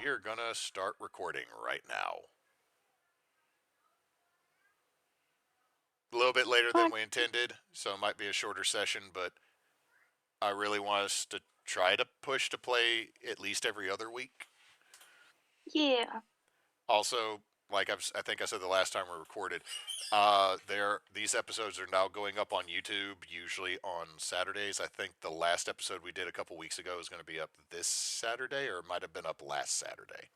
we are going to start recording right now. A little bit later than we intended, so it might be a shorter session, but I really want us to try to push to play at least every other week. Yeah. Also, like I think I said the last time we recorded, these episodes are now going up on YouTube, usually on Saturdays. I think the last episode we did a couple weeks ago is going to be up this Saturday, or it might have been up last Saturday.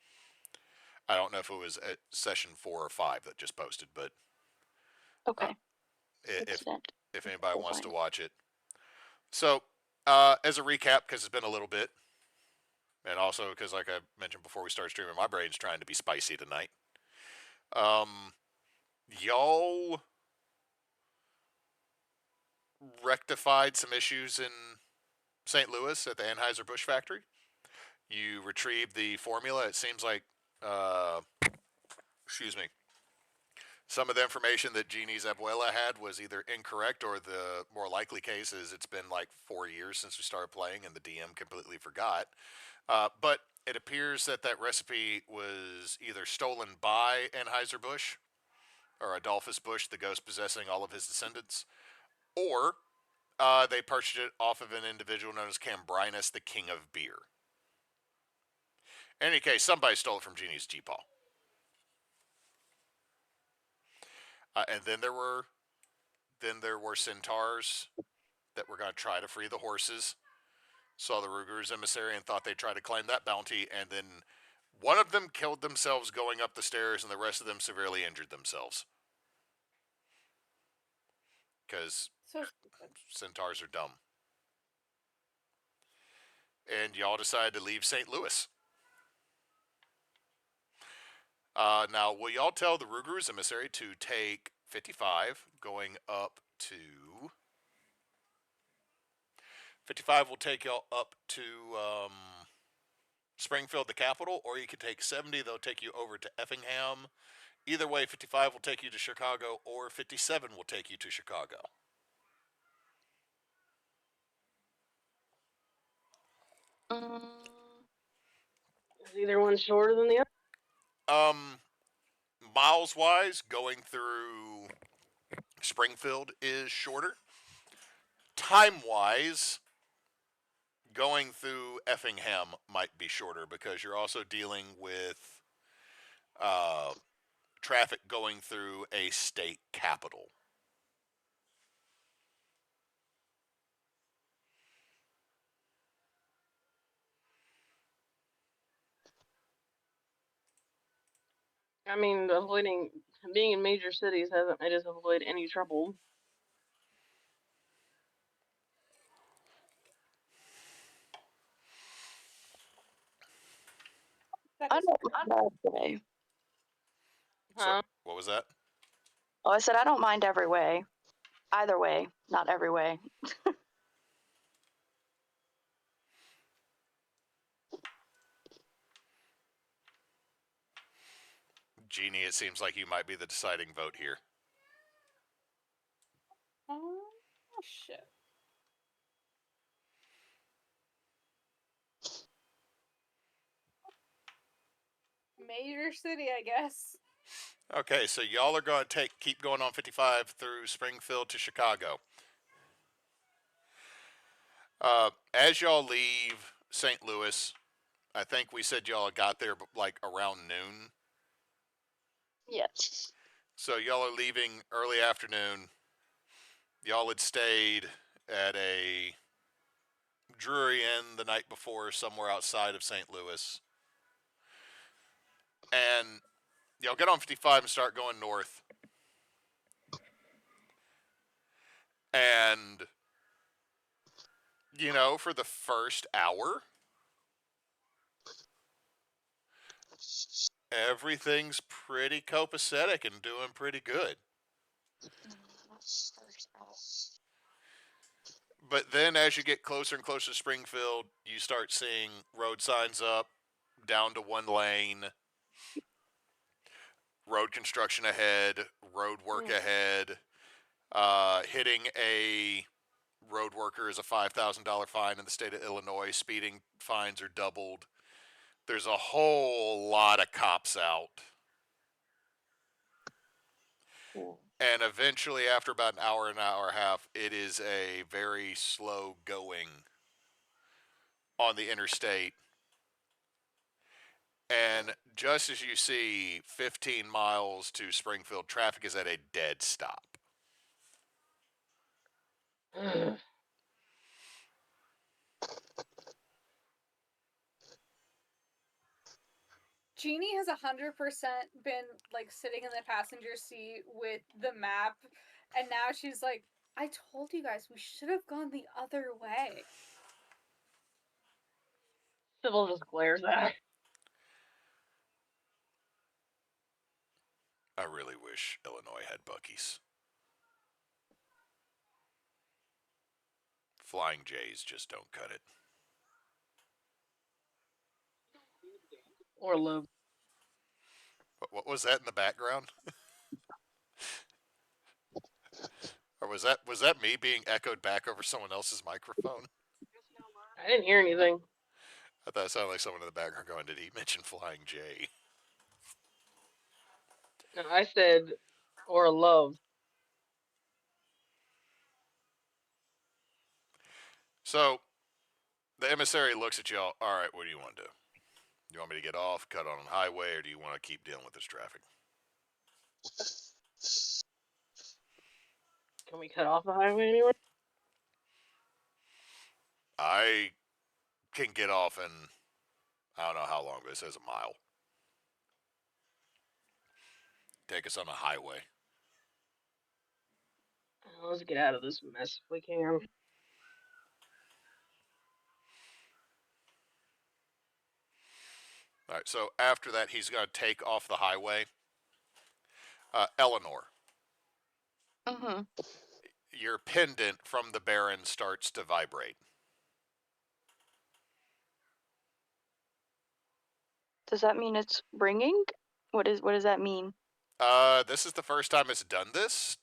I don't know if it was at session 4 or 5 that just posted, but Okay. if Excellent. if anybody We'll wants find to it. watch it. So, as a recap, because it's been a little bit, and also because, like I mentioned before we started streaming, my brain's trying to be spicy tonight. Y'all rectified some issues in St. Louis at the Anheuser-Busch factory. You retrieved the formula. It seems like, excuse me, some of the information that Genie's abuela had was either incorrect, or the more likely case is it's been like 4 years since we started playing and the DM completely forgot. But it appears that that recipe was either stolen by Anheuser-Busch or Adolphus Busch, the ghost possessing all of his descendants, or they purchased it off of an individual known as Cambrinus, the King of Beer. In any case, somebody stole it from Genie's G-Paw. And then there were centaurs that were going to try to free the horses. Saw the Ruger's emissary and thought they'd try to claim that bounty, and then one of them killed themselves going up the stairs, and the rest of them severely injured themselves. Because centaurs are dumb. And y'all decided to leave St. Louis. Now, will y'all tell the Ruger's emissary to take 55 going up to... 55 will take y'all up to Springfield, the capital, or you can take 70. They'll take you over to Effingham. Either way, 55 will take you to Chicago, or 57 will take you to Chicago. Is either one shorter than the other? Miles-wise, going through Springfield is shorter. Time-wise, going through Effingham might be shorter because you're also dealing with traffic going through a state capital. I mean, being in major cities hasn't made us avoid any trouble. I don't mind every way. So, what was that? Oh, I said I don't mind every way. Either way, not every way. Genie, it seems like you might be the deciding vote here. Oh, shit. Major city, I guess. Okay, so y'all are going to keep going on 55 through Springfield to Chicago. As y'all leave St. Louis, I think we said y'all got there like around noon. Yes. So y'all are leaving early afternoon. Y'all had stayed at a Drury Inn the night before somewhere outside of St. Louis. And y'all get on 55 and start going north. And, you know, for the first hour, everything's pretty copacetic and doing pretty good. But then as you get closer and closer to Springfield, you start seeing road signs up, down to one lane, road construction ahead, road work ahead. Hitting a road worker is a $5,000 fine in the state of Illinois. Speeding fines are doubled. there's a whole lot of cops out. And eventually, after about an hour and a half, it is a very slow going on the interstate. And just as you see 15 miles to Springfield, traffic is at a dead stop. Genie has 100% been like sitting in the passenger seat with the map, and now she's like, I told you guys we should have gone the other way. Sybil just glares at her. I really wish Illinois had Buc-ee's. Flying J's just don't cut it. Or love. What was that in the background? Or was that me being echoed back over someone else's microphone? I didn't hear anything. I thought it sounded like someone in the background going, did he mention Flying J? No, I said, or love. So, the emissary looks at y'all. All right, what do you want to do? You want me to get off, cut on the highway, or do you want to keep dealing with this traffic? Can we cut off the highway anywhere? I can get off in, I don't know how long, but it says a mile. Take us on the highway. Let's get out of this mess if we can. All right, so after that, he's going to take off the highway. Eleanor, Mm-hmm. your pendant from the Baron starts to vibrate. Does that mean it's ringing? What does that mean? This is the first time it's done this.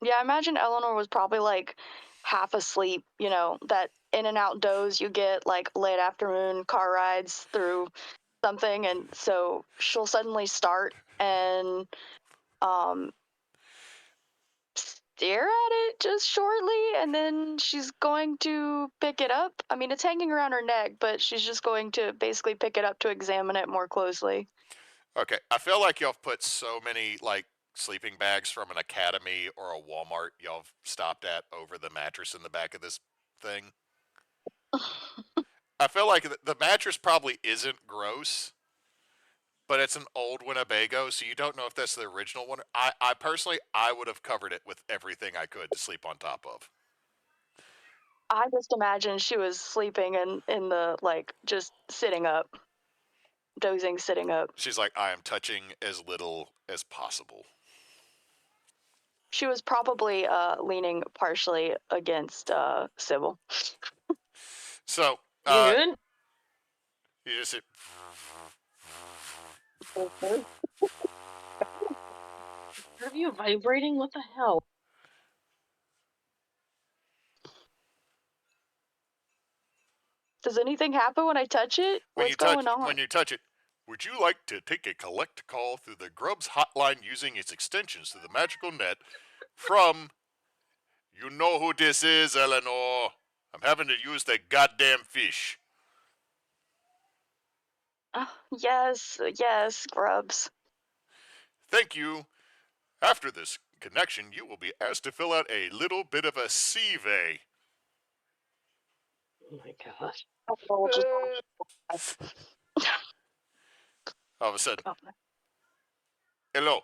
Yeah, I imagine Eleanor was probably like half asleep, you know, that in and out doze you get like late afternoon car rides through something, and so she'll suddenly start and stare at it just shortly, and then she's going to pick it up. I mean, it's hanging around her neck, but she's just going to basically pick it up to examine it more closely. Okay, I feel like y'all have put so many like sleeping bags from an Academy or a Walmart y'all have stopped at over the mattress in the back of this thing. I feel like the mattress probably isn't gross, but it's an old Winnebago, so you don't know if that's the original one. I personally, I would have covered it with everything I could to sleep on top of. I just imagine she was sleeping in the like just sitting up, dozing, sitting up. She's like, I am touching as little as possible. She was probably leaning partially against Sybil. So, You good? you just hit. Are you vibrating? What the hell? Does anything happen when I touch it? What's going on? When you touch it, would you like to take a collect call through the Grubs hotline using its extensions to the magical net from, you know who this is, Eleanor. I'm having to use the goddamn fish. Yes, Grubs. Thank you. After this connection, you will be asked to fill out a little bit of a CV. Oh my gosh. All of a sudden, hello,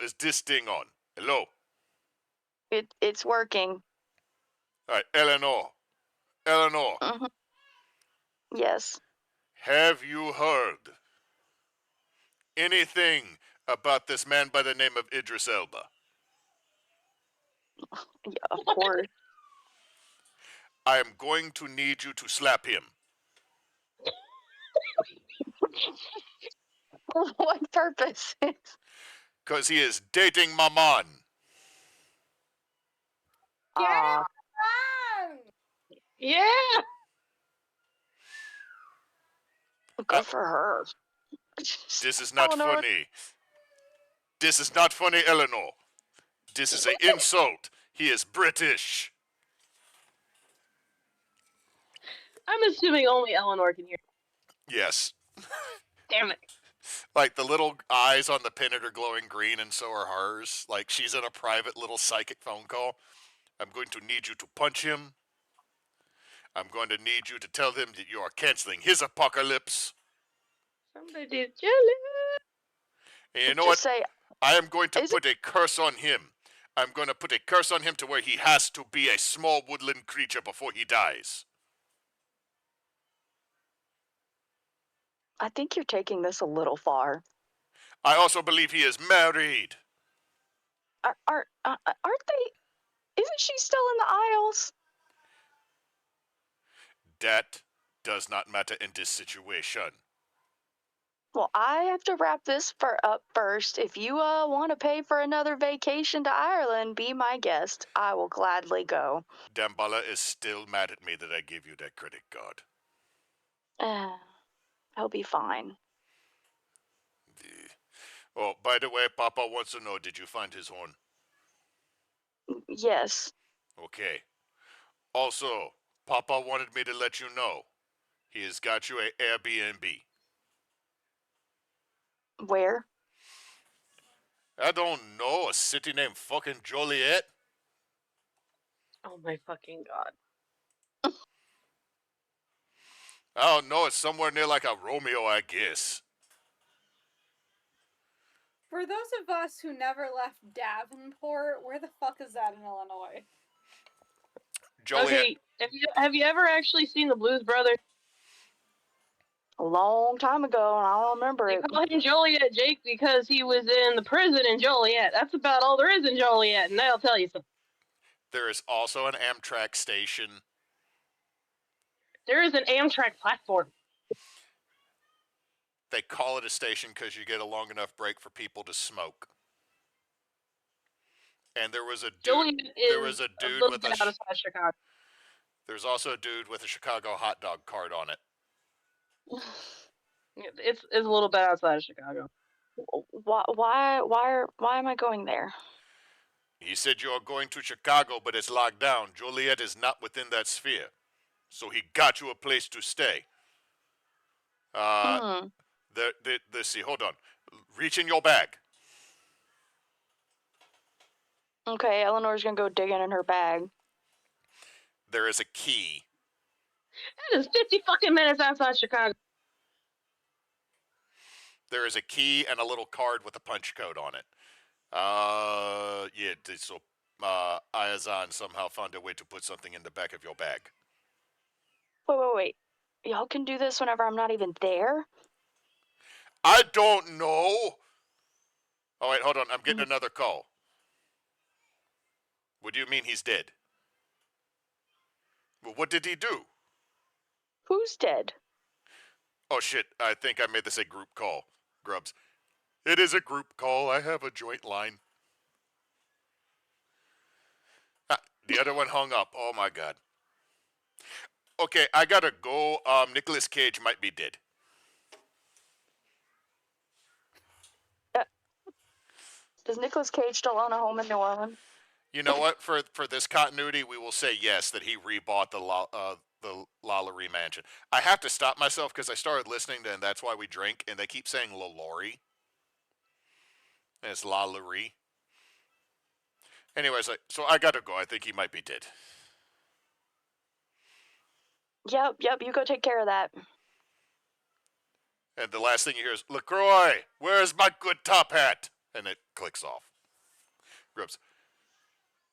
is this thing on? Hello. It's working. All right, Eleanor. Mm-hmm. Yes. Have you heard anything about this man by the name of Idris Elba? Yeah, of course. I am going to need you to slap him. For what purpose? Because he is dating my mom. Get Aw. him! Yeah. Good for her. This is not Eleanor, funny. This is not funny, Eleanor. This is an insult. He is British. I'm assuming only Eleanor can hear. Yes. Damn it. Like, the little eyes on the pennant are glowing green, and so are hers. Like, she's in a private little psychic phone call. I'm going to need you to punch him. I'm going to need you to tell him that you are canceling his apocalypse. Somebody's jealous. And you know just what? say, I am going to is put a curse on him. I'm going to put a curse on him to where he has to be a small woodland creature before he dies. I think you're taking this a little far. I also believe he is married. Aren't they? Isn't she still in the Isles? That does not matter in this situation. Well, I have to wrap this up first. If you want to pay for another vacation to Ireland, be my guest. I will gladly go. Damballa is still mad at me that I gave you that credit card. I'll be fine. Oh, by the way, Papa wants to know, did you find his horn? Yes. Okay. Also, Papa wanted me to let you know, he has got you a Airbnb. Where? I don't know, a city named fucking Joliet? Oh my fucking god. I don't know, it's somewhere near like a Romeo, I guess. For those of us who never left Davenport, where the fuck is that in Illinois? Joliet. Okay, have you ever actually seen the Blues Brothers? A long time ago, and I don't remember They it. call him Joliet Jake because he was in the prison in Joliet. That's about all there is in Joliet, and that'll tell you something. There is also an Amtrak station. There is an Amtrak platform. They call it a station because you get a long enough break for people to smoke. And there was a dude. Joliet is there was a dude little with bit outside Chicago. There's also a dude with a Chicago hot dog cart on it. It's a little bit outside of Chicago. Why am I going there? He said you are going to Chicago, but it's locked down. Joliet is not within that sphere. So he got you a place to stay. See, hold on. Reach in your bag. Okay, Eleanor's gonna go digging in her bag. There is a key. That is 50 fucking minutes outside Chicago. There is a key and a little card with a punch code on it. Yeah, so Ayazan somehow found a way to put something in the back of your bag. Wait. Y'all can do this whenever I'm not even there? I don't know. Oh, wait, hold on. I'm getting another call. What do you mean he's dead? Well, what did he do? Who's dead? Oh, shit. I think I made this a group call. Grubs. It is a group call. I have a joint line. The other one hung up. Oh, my God. Okay, I gotta go. Nicolas Cage might be dead. Does Nicolas Cage still own a home in New Orleans? You know what? For this continuity, we will say yes, that he rebought the Lalaurie mansion. I have to stop myself because I started listening to, and that's why we drink, and they keep saying Lalaurie. And it's Lalaurie. Anyways, so I gotta go. I think he might be dead. Yep, you go take care of that. And the last thing you hear is, LaCroix, where's my good top hat? And it clicks off. Grubs,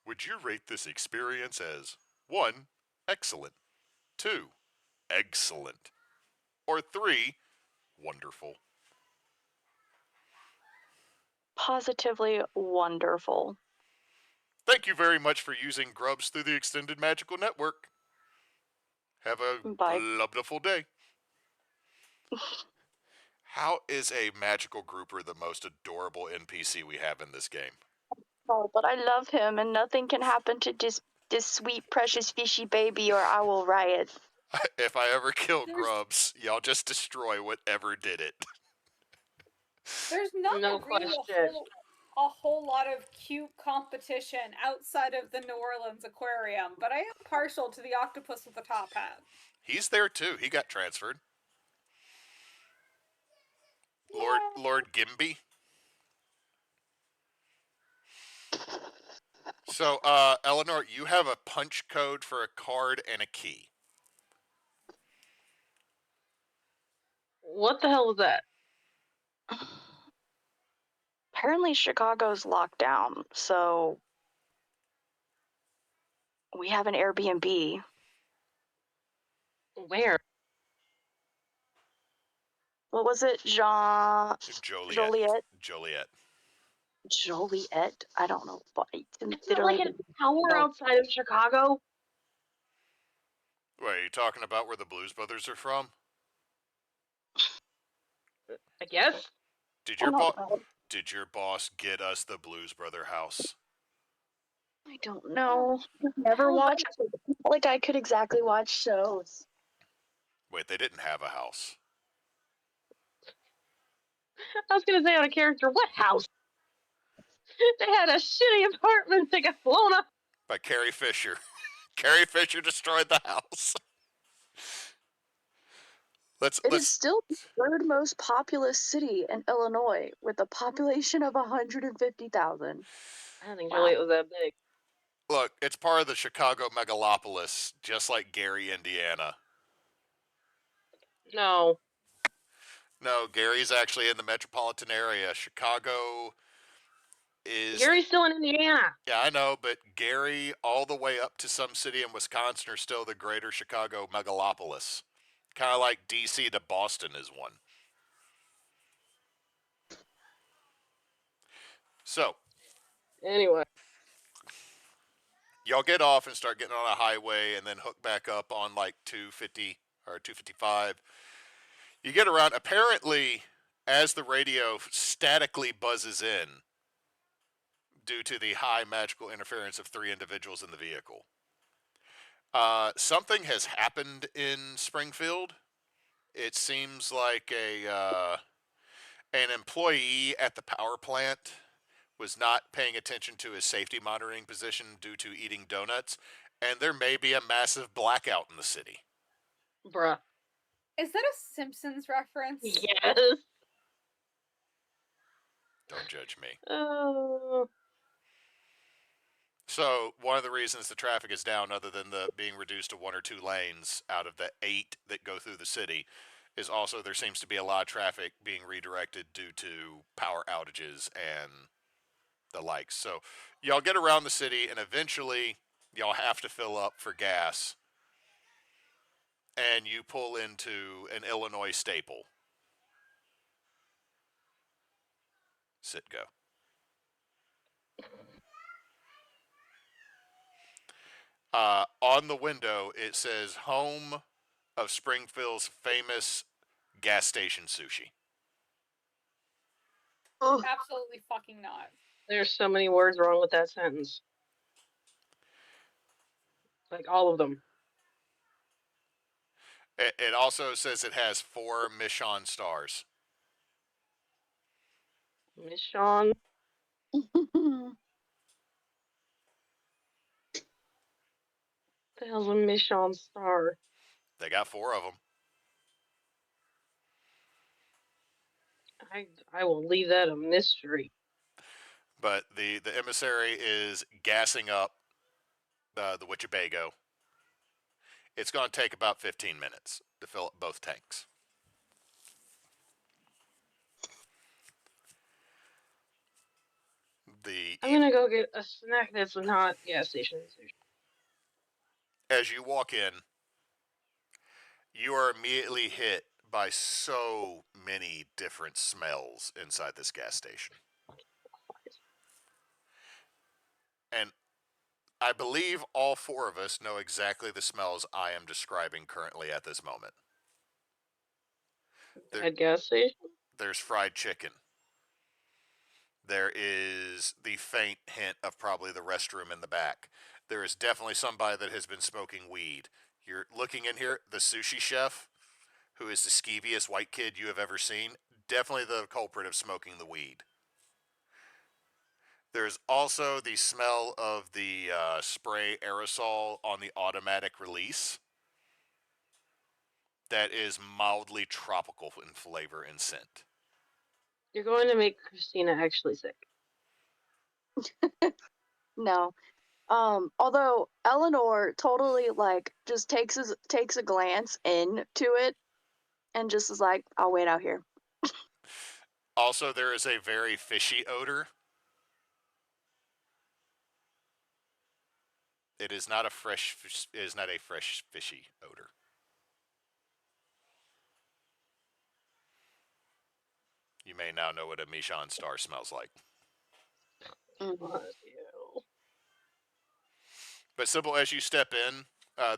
would you rate this experience as 1, excellent, 2, excellent, or 3, wonderful? Positively wonderful. Thank you very much for using Grubs through the Extended Magical Network. Have a wonderful day. How is a magical grouper the most adorable NPC we have in this game? Oh, but I love him, and nothing can happen to this sweet, precious, fishy baby, or I will riot. If I ever kill There's- Grubs, y'all just destroy whatever did it. There's not No really question. a whole lot of cute competition outside of the New Orleans Aquarium, but I am partial to the octopus with the top hat. He's there too. He got transferred. Yeah. Lord Gimby. So, Eleanor, you have a punch code for a card and a key. What the hell was that? Apparently, Chicago's locked down, so we have an Airbnb. Where? What was it? Joliet? Joliet? I don't know. But It's not like an hour outside of Chicago. Wait, are you talking about where the Blues Brothers are from? I guess. Did your boss get us the Blues Brother house? I don't know. Never watched it. It's not like I could exactly watch shows. Wait, they didn't have a house. I was gonna say out of character, what house? They had a shitty apartment that got blown up. By Carrie Fisher. Carrie Fisher destroyed the house. It is still the third most populous city in Illinois, with a population of 150,000. I don't think Joliet was that big. Look, it's part of the Chicago megalopolis, just like Gary, Indiana. No. No, Gary's actually in the metropolitan area. Chicago is... Gary's still in Indiana. Yeah, I know, but Gary, all the way up to some city in Wisconsin, are still the greater Chicago megalopolis. Kind of like D.C. to Boston is one. So, anyway, y'all get off and start getting on a highway and then hook back up on like 250 or 255. You get around, apparently, as the radio statically buzzes in due to the high magical interference of 3 individuals in the vehicle. Something has happened in Springfield. It seems like an employee at the power plant was not paying attention to his safety monitoring position due to eating donuts, and there may be a massive blackout in the city. Bruh. Is that a Simpsons reference? Yes. Don't judge me. Oh. So, one of the reasons the traffic is down, other than the being reduced to 1 or 2 lanes out of the 8 that go through the city, is also there seems to be a lot of traffic being redirected due to power outages and the likes. So, y'all get around the city, and eventually, y'all have to fill up for gas, and you pull into an Illinois staple. Citgo. On the window, it says home of Springfield's famous gas station sushi. Absolutely fucking not. There's so many words wrong with that sentence. Like all of them. It also says it has 4 Michelin stars. Michelin. What the hell's a Michelin star? They got 4 of them. I will leave that a mystery. But the emissary is gassing up the Winnebago. It's going to take about 15 minutes to fill up both tanks. I'm gonna go get a snack that's not gas station sushi. As you walk in, you are immediately hit by so many different smells inside this gas station. And I believe all 4 of us know exactly the smells I am describing currently at this moment. At gas station? There's fried chicken. There is the faint hint of probably the restroom in the back. There is definitely somebody that has been smoking weed. You're looking in here, the sushi chef, who is the skeeviest white kid you have ever seen, definitely the culprit of smoking the weed. There's also the smell of the spray aerosol on the automatic release that is mildly tropical in flavor and scent. You're going to make Christina actually sick. No. Although Eleanor totally like just takes a glance into it and just is like, I'll wait out here. Also, there is a very fishy odor. It is not a fresh fishy odor. You may now know what a Michon star smells like. But Sybil, as you step in,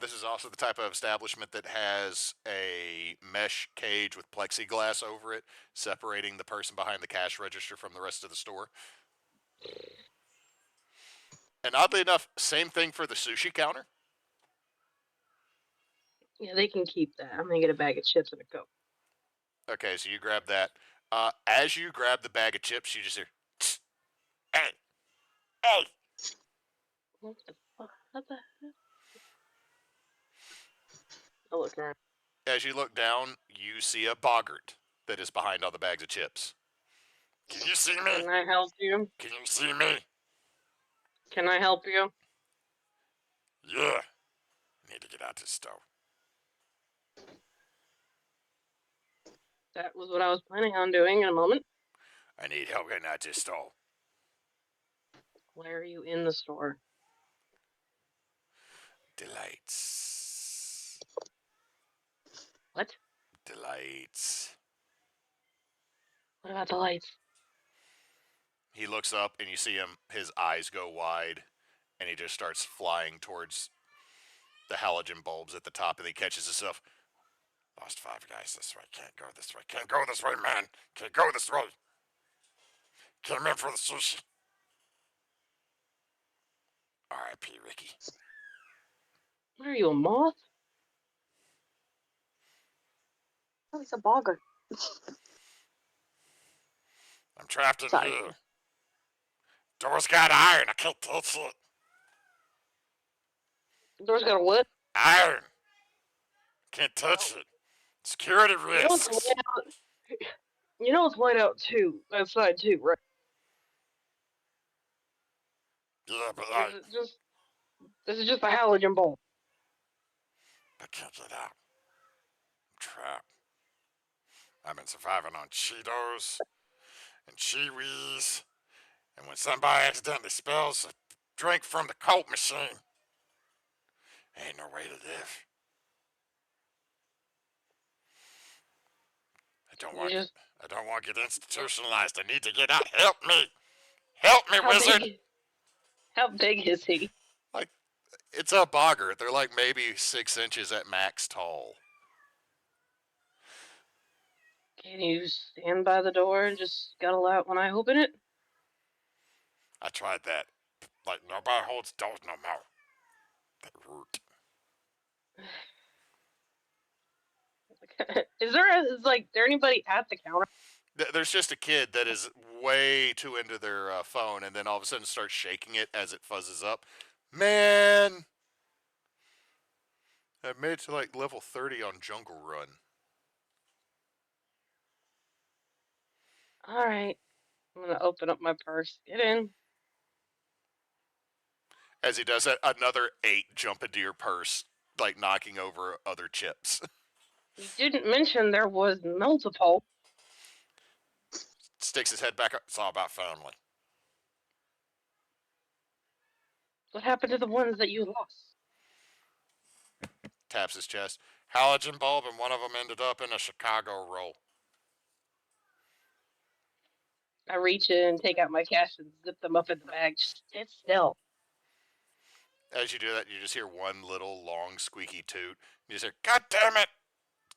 this is also the type of establishment that has a mesh cage with plexiglass over it, separating the person behind the cash register from the rest of the store. And oddly enough, same thing for the sushi counter. Yeah, they can keep that. I'm gonna get a bag of chips and a Coke. Okay, so you grab that. As you grab the bag of chips, you just hear, "Tss, hey, hey." What the fuck? What the heck? I'll look around. As you look down, you see a boggart that is behind all the bags of chips. Can you see me? Can I help you? Can you see me? Can I help you? Yeah. I need to get out this store. That was what I was planning on doing in a moment. I need help getting out this store. Why are you in the store? Delights. What? Delights. What about the lights? He looks up and you see him, his eyes go wide, and he just starts flying towards the halogen bulbs at the top, and he catches himself. Lost 5 guys this way. Can't go this way. Can't go this way, man. Can't go this way. Came in for the sushi. R.I.P. Ricky. What are you, a moth? Oh, he's a bogger. I'm trapped in Sorry. here. Door's got iron. I can't touch it. The door's got a what? Iron. Can't touch it. Security You know it's risks. white out. You know it's white out too. Outside too, right? Yeah, but This is just a halogen bulb. I can't get out. I'm trapped. I've been surviving on Cheetos and Cheewies, and when somebody accidentally spills a drink from the Coke machine, ain't no way to live. I don't want to get institutionalized. I need to get out. Help me. Help me, wizard. How big is he? Like, it's a boggart. They're like maybe 6 inches at max tall. Can you stand by the door and just scuttle out when I open it? I tried that. Like, nobody holds doors no more. That hurt. Is there anybody at the counter? There's just a kid that is way too into their phone, and then all of a sudden starts shaking it as it fuzzes up. Man, I made it to like level 30 on Jungle Run. All right, I'm gonna open up my purse. Get in. As he does that, another 8 jump into your purse, like knocking over other chips. You didn't mention there was multiple. Sticks his head back up. It's all about family. What happened to the ones that you lost? Taps his chest. Halogen bulb, and one of them ended up in a Chicago roll. I reach in and take out my cash and zip them up in the bag. Just sit still. As you do that, you just hear one little long squeaky toot. You just hear, God damn it!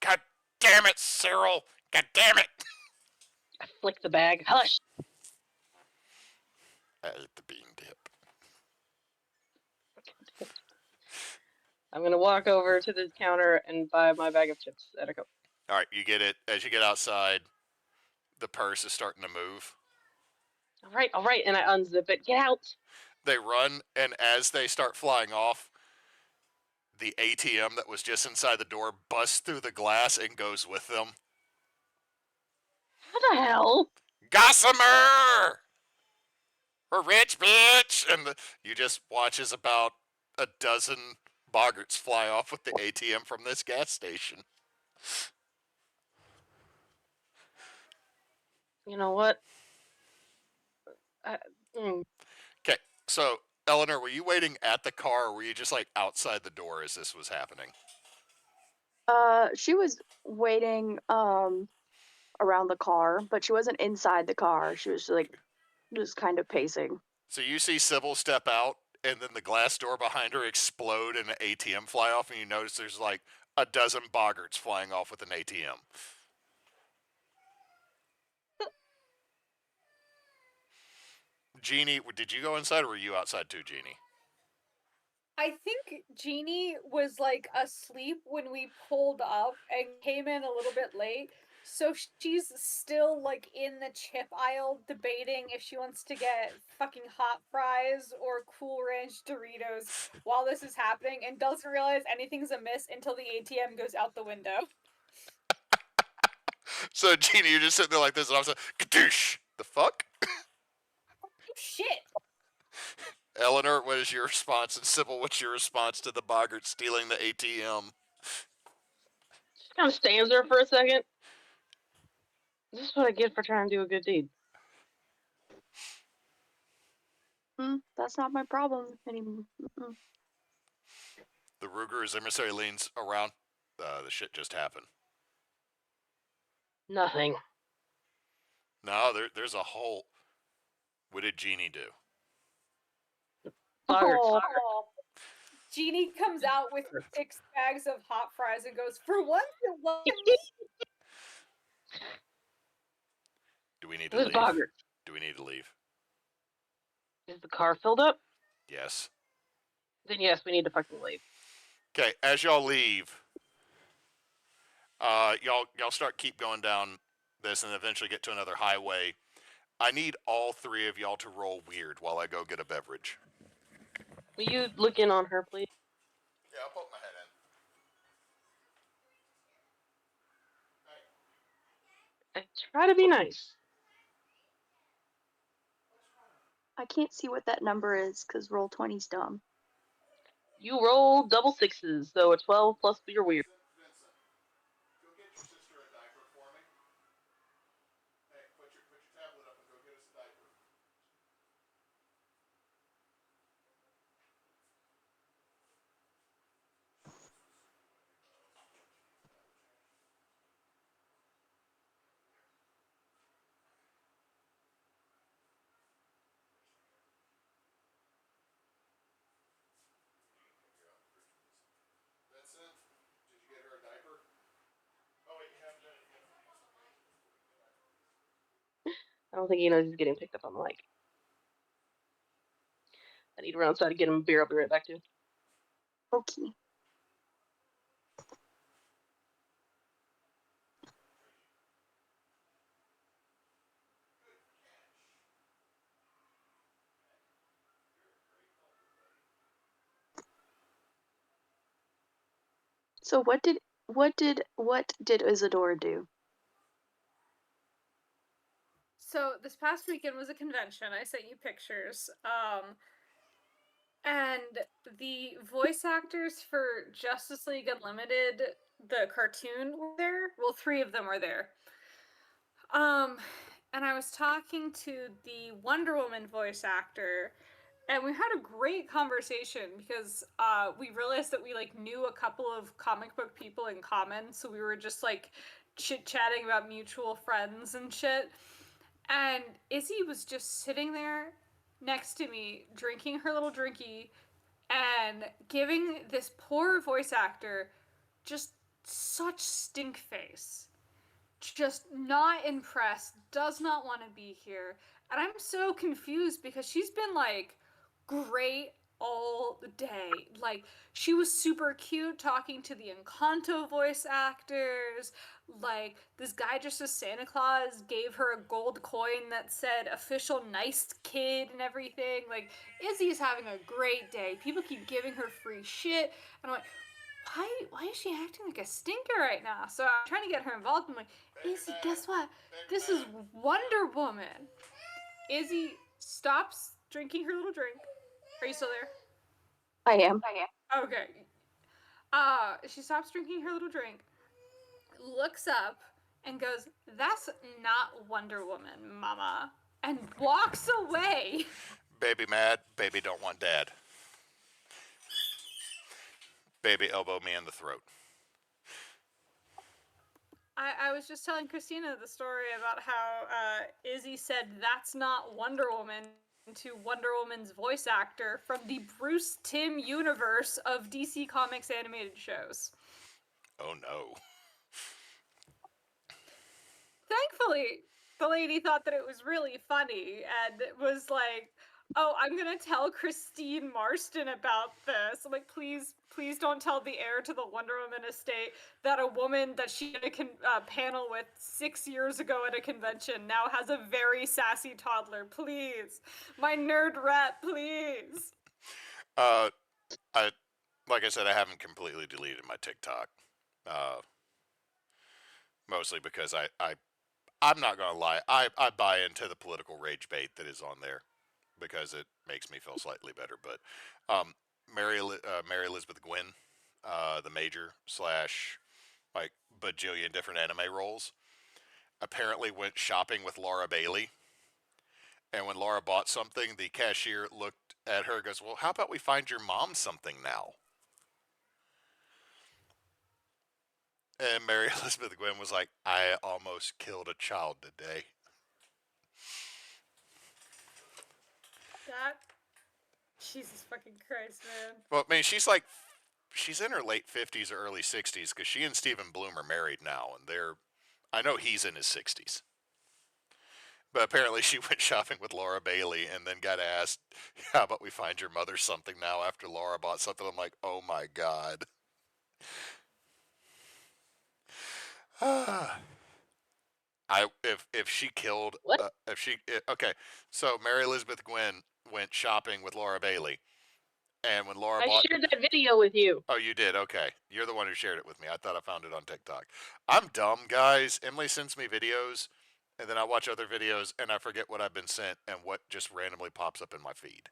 God damn it, Cyril! God damn it! I flick the bag. Hush! I ate the bean dip. I'm gonna walk over to the counter and buy my bag of chips at a co. All right, you get it. As you get outside, the purse is starting to move. All right, and I unzip it. Get out! They run, and as they start flying off, the ATM that was just inside the door busts through the glass and goes with them. How the hell? Gossamer! We're rich, bitch! And you just watch as about a dozen boggarts fly off with the ATM from this gas station. You know what? Okay, so Eleanor, were you waiting at the car, or were you just like outside the door as this was happening? She was waiting around the car, but she wasn't inside the car. She was like just kind of pacing. So you see Sybil step out, and then the glass door behind her explode and an ATM fly off, and you notice there's like a dozen boggarts flying off with an ATM. Genie, did you go inside, or were you outside too, Genie? I think Genie was like asleep when we pulled up and came in a little bit late. So she's still like in the chip aisle debating if she wants to get fucking hot fries or Cool Ranch Doritos while this is happening, and doesn't realize anything's amiss until the ATM goes out the window. So Genie, you're just sitting there like this, and I was like, kadoosh! The fuck? Oh, shit! Eleanor, what is your response? And Sybil, what's your response to the boggart stealing the ATM? Just kind of stands there for a second. This is what I get for trying to do a good deed. That's not my problem anymore. The Ruger's emissary leans around. The shit just happened. Nothing. No, there's a whole. What did Genie do? Boggarts. Genie comes out with 6 bags of hot fries and goes, "For once, it wasn't me." Do we need to Who's leave? Boggarts? Do we need to leave? Is the car filled up? Yes. Then yes, we need to fucking leave. Okay, as y'all leave, y'all keep going down this and eventually get to another highway. I need all three of y'all to roll weird while I go get a beverage. Will you look in on her, please? Yeah, I'll poke my head in. I try to be nice. I can't see what that number is because roll 20's dumb. You roll double sixes, so a 12 plus your weird. Vincent, go get your sister a diaper for me. Hey, put your tablet up and go get us a diaper. Vincent, did you get her a diaper? Oh wait, you haven't done it yet. I don't think he knows he's getting picked up on the mic. I need to run outside to get him a beer. I'll be right back too. Okay. So what did Isadora do? So this past weekend was a convention. I sent you pictures. And the voice actors for Justice League Unlimited, the cartoon, were there. Well, 3 of them were there. And I was talking to the Wonder Woman voice actor, and we had a great conversation because we realized that we like knew a couple of comic book people in common, so we were just like chit-chatting about mutual friends and shit. And Izzy was just sitting there next to me, drinking her little drinky, and giving this poor voice actor just such stink face. Just not impressed, does not want to be here. And I'm so confused because she's been like great all day. Like, she was super cute talking to the Encanto voice actors. Like, this guy dressed as Santa Claus gave her a gold coin that said official nice kid and everything. Like, Izzy's having a great day. People keep giving her free shit. And I'm like, why is she acting like a stinker right now? So I'm trying to get her involved. I'm like, Izzy, guess what? This is Wonder Woman. Izzy stops drinking her little drink. Are you still there? I am. Okay. She stops drinking her little drink, looks up, and goes, "That's not Wonder Woman, Mama," and walks away. Baby mad, baby don't want dad. Baby elbow me in the throat. I was just telling Christina the story about how Izzy said, "That's not Wonder Woman," to Wonder Woman's voice actor from the Bruce Timm universe of DC Comics animated shows. Oh no. Thankfully, the lady thought that it was really funny and was like, "Oh, I'm gonna tell Christine Marston about this." I'm like, please don't tell the heir to the Wonder Woman estate that a woman that she had a panel with 6 years ago at a convention now has a very sassy toddler. Please, my nerd rep, please. I like I said, I haven't completely deleted my TikTok. Mostly because I'm not gonna lie, I buy into the political rage bait that is on there because it makes me feel slightly better. But Mary Elizabeth Gwynn, the major slash like bajillion different anime roles, apparently went shopping with Laura Bailey. And when Laura bought something, the cashier looked at her and goes, "Well, how about we find your mom something now?" And Mary Elizabeth Gwynn was like, "I almost killed a child today." That, Jesus fucking Christ, man. Well, I mean, she's in her late 50s or early 60s because she and Stephen Bloom are married now, and I know he's in his 60s. But apparently she went shopping with Laura Bailey and then got asked, "How about we find your mother something now?" after Laura bought something. I'm like, oh my God. If she killed What? okay, so Mary Elizabeth Gwynn went shopping with Laura Bailey, and when Laura I bought shared that video with you. Oh, you did? Okay. You're the one who shared it with me. I thought I found it on TikTok. I'm dumb, guys. Emily sends me videos, and then I watch other videos, and I forget what I've been sent and what just randomly pops up in my feed.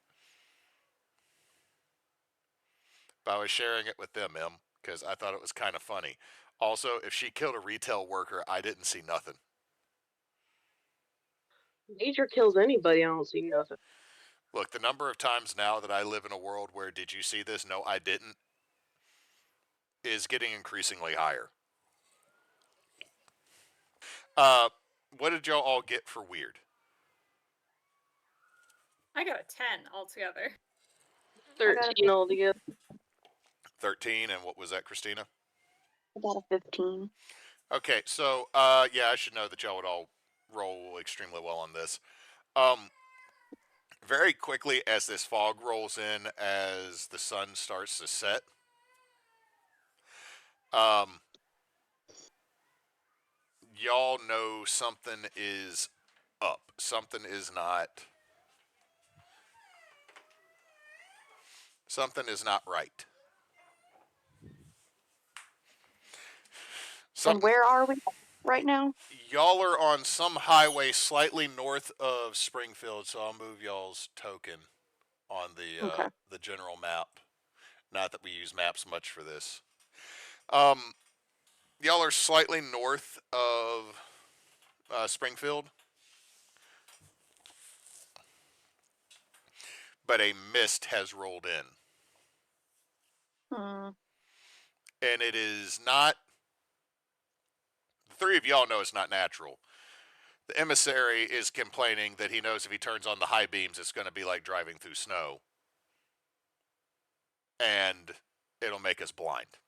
But I was sharing it with them, Em, because I thought it was kind of funny. Also, if she killed a retail worker, I didn't see nothing. Nature kills anybody, I don't see nothing. Look, the number of times now that I live in a world where "did you see this? No, I didn't" is getting increasingly higher. Uh, what did y'all all get for weird? I got a 10 altogether. 13 altogether. 13, and what was that, Christina? I got a 15. Okay, so yeah, I should know that y'all would all roll extremely well on this. Very quickly as this fog rolls in, as the sun starts to set, y'all know something is up. Something is not. Something is not right. And where are we right now? Y'all are on some highway slightly north of Springfield, so I'll move y'all's token on Okay. the general map. Not that we use maps much for this. Y'all are slightly north of Springfield, but a mist has rolled in. And it is not. The three of y'all know it's not natural. The emissary is complaining that he knows if he turns on the high beams, it's going to be like driving through snow. And it'll make us blind.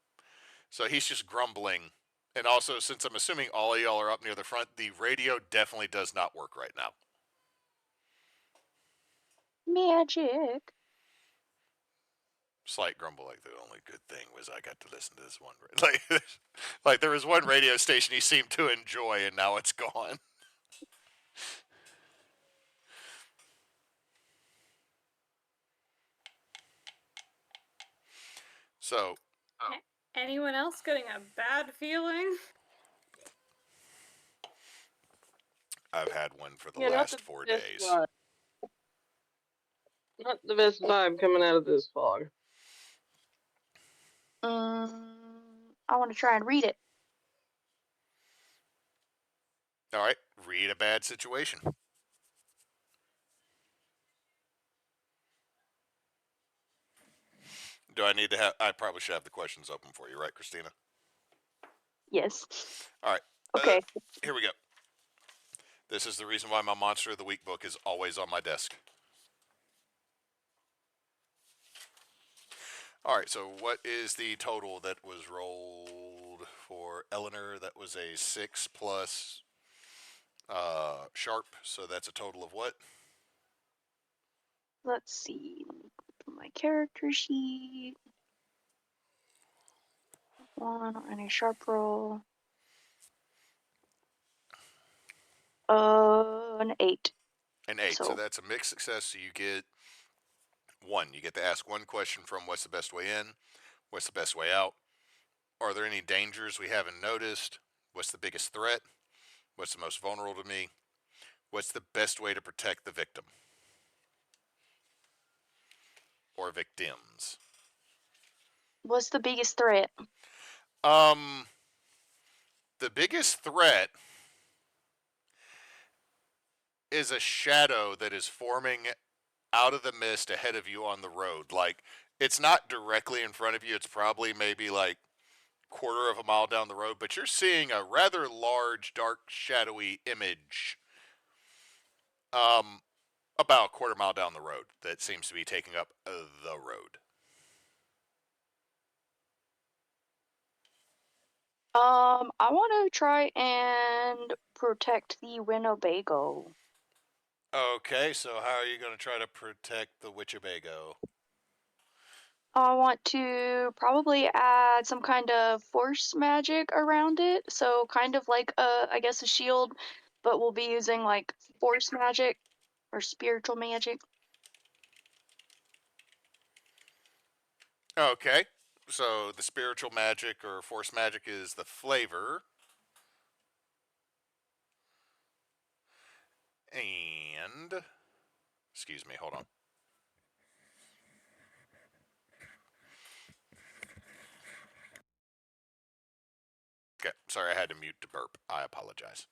So he's just grumbling. And also, since I'm assuming all of y'all are up near the front, the radio definitely does not work right now. Magic. slight grumble, like the only good thing was I got to listen to this one. Like there was one radio station he seemed to enjoy, and now it's gone. So, Anyone else getting a bad feeling? I've had one for the Yeah, last 4 best days. vibe. Not the best vibe coming out of this fog. I want to try and read it. All right, read a bad situation. Do I need to have? I probably should have the questions open for you, right, Christina? Yes. All right. Okay. Here we go. This is the reason why my Monster of the Week book is always on my desk. All right, so what is the total that was rolled for Eleanor? That was a 6 plus sharp, so that's a total of what? Let's see. My character sheet. 1 on a sharp roll. An 8. An 8. So So that's a mixed success. So you get 1. You get to ask one question from what's the best way in, what's the best way out. Are there any dangers we haven't noticed? What's the biggest threat? What's the most vulnerable to me? What's the best way to protect the victim? Or victims? what's the biggest threat? The biggest threat is a shadow that is forming out of the mist ahead of you on the road. Like, it's not directly in front of you. It's probably maybe like quarter of a mile down the road, but you're seeing a rather large, dark, shadowy image about a quarter mile down the road that seems to be taking up the road. I want to try and protect the Winnebago. Okay, so how are you going to try to protect the Witchabago? I want to probably add some kind of force magic around it. So kind of like I guess a shield, but we'll be using like force magic or spiritual magic. Okay, so the spiritual magic or force magic is the flavor. And, excuse me, hold on. Okay, sorry, I had to mute to burp. I apologize.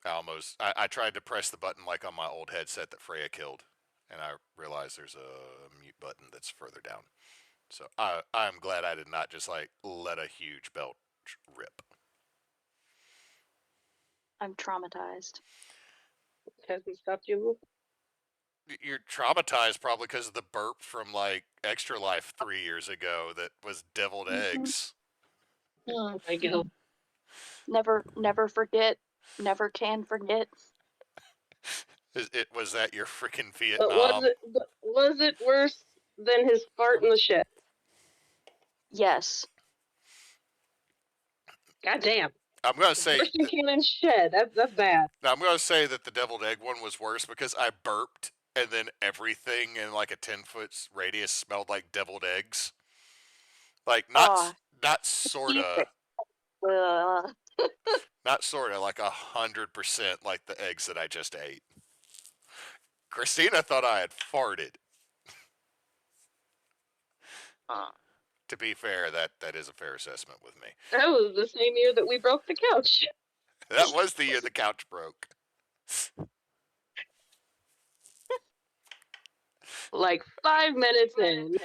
I tried to press the button like on my old headset that Freya killed, and I realized there's a mute button that's further down. So I'm glad I did not just like let a huge belt rip. I'm traumatized. Hasn't stopped you. You're traumatized probably because of the burp from like Extra Life 3 years ago that was deviled eggs. Oh my god. Never forget. Never can forget. Was that your freaking But Vietnam? was it worse than his fart in the shed? Yes. God damn. I'm gonna say Worse than Cannon's shed. That's bad. now I'm gonna say that the deviled egg one was worse because I burped and then everything in like a 10-foot radius smelled like deviled eggs. Like not sorta, not sorta, like 100% like the eggs that I just ate. Christina thought I had farted. To be fair, that is a fair assessment with me. That was the same year that we broke the couch. That was the year the couch broke. Like 5 minutes in.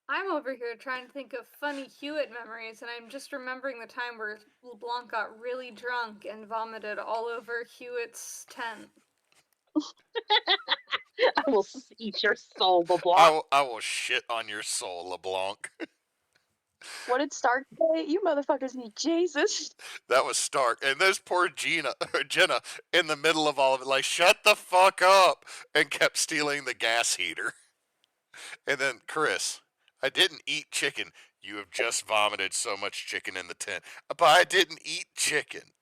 I'm over here trying to think of funny Hewitt memories, and I'm just remembering the time where LeBlanc got really drunk and vomited all over Hewitt's tent. I will eat your soul, LeBlanc. I will shit on your soul, LeBlanc. What did Stark say? You motherfuckers need Jesus. That was Stark. And there's poor Jenna in the middle of all of it, like, shut the fuck up, and kept stealing the gas heater. And then Chris, I didn't eat chicken. You have just vomited so much chicken in the tent. But I didn't eat chicken.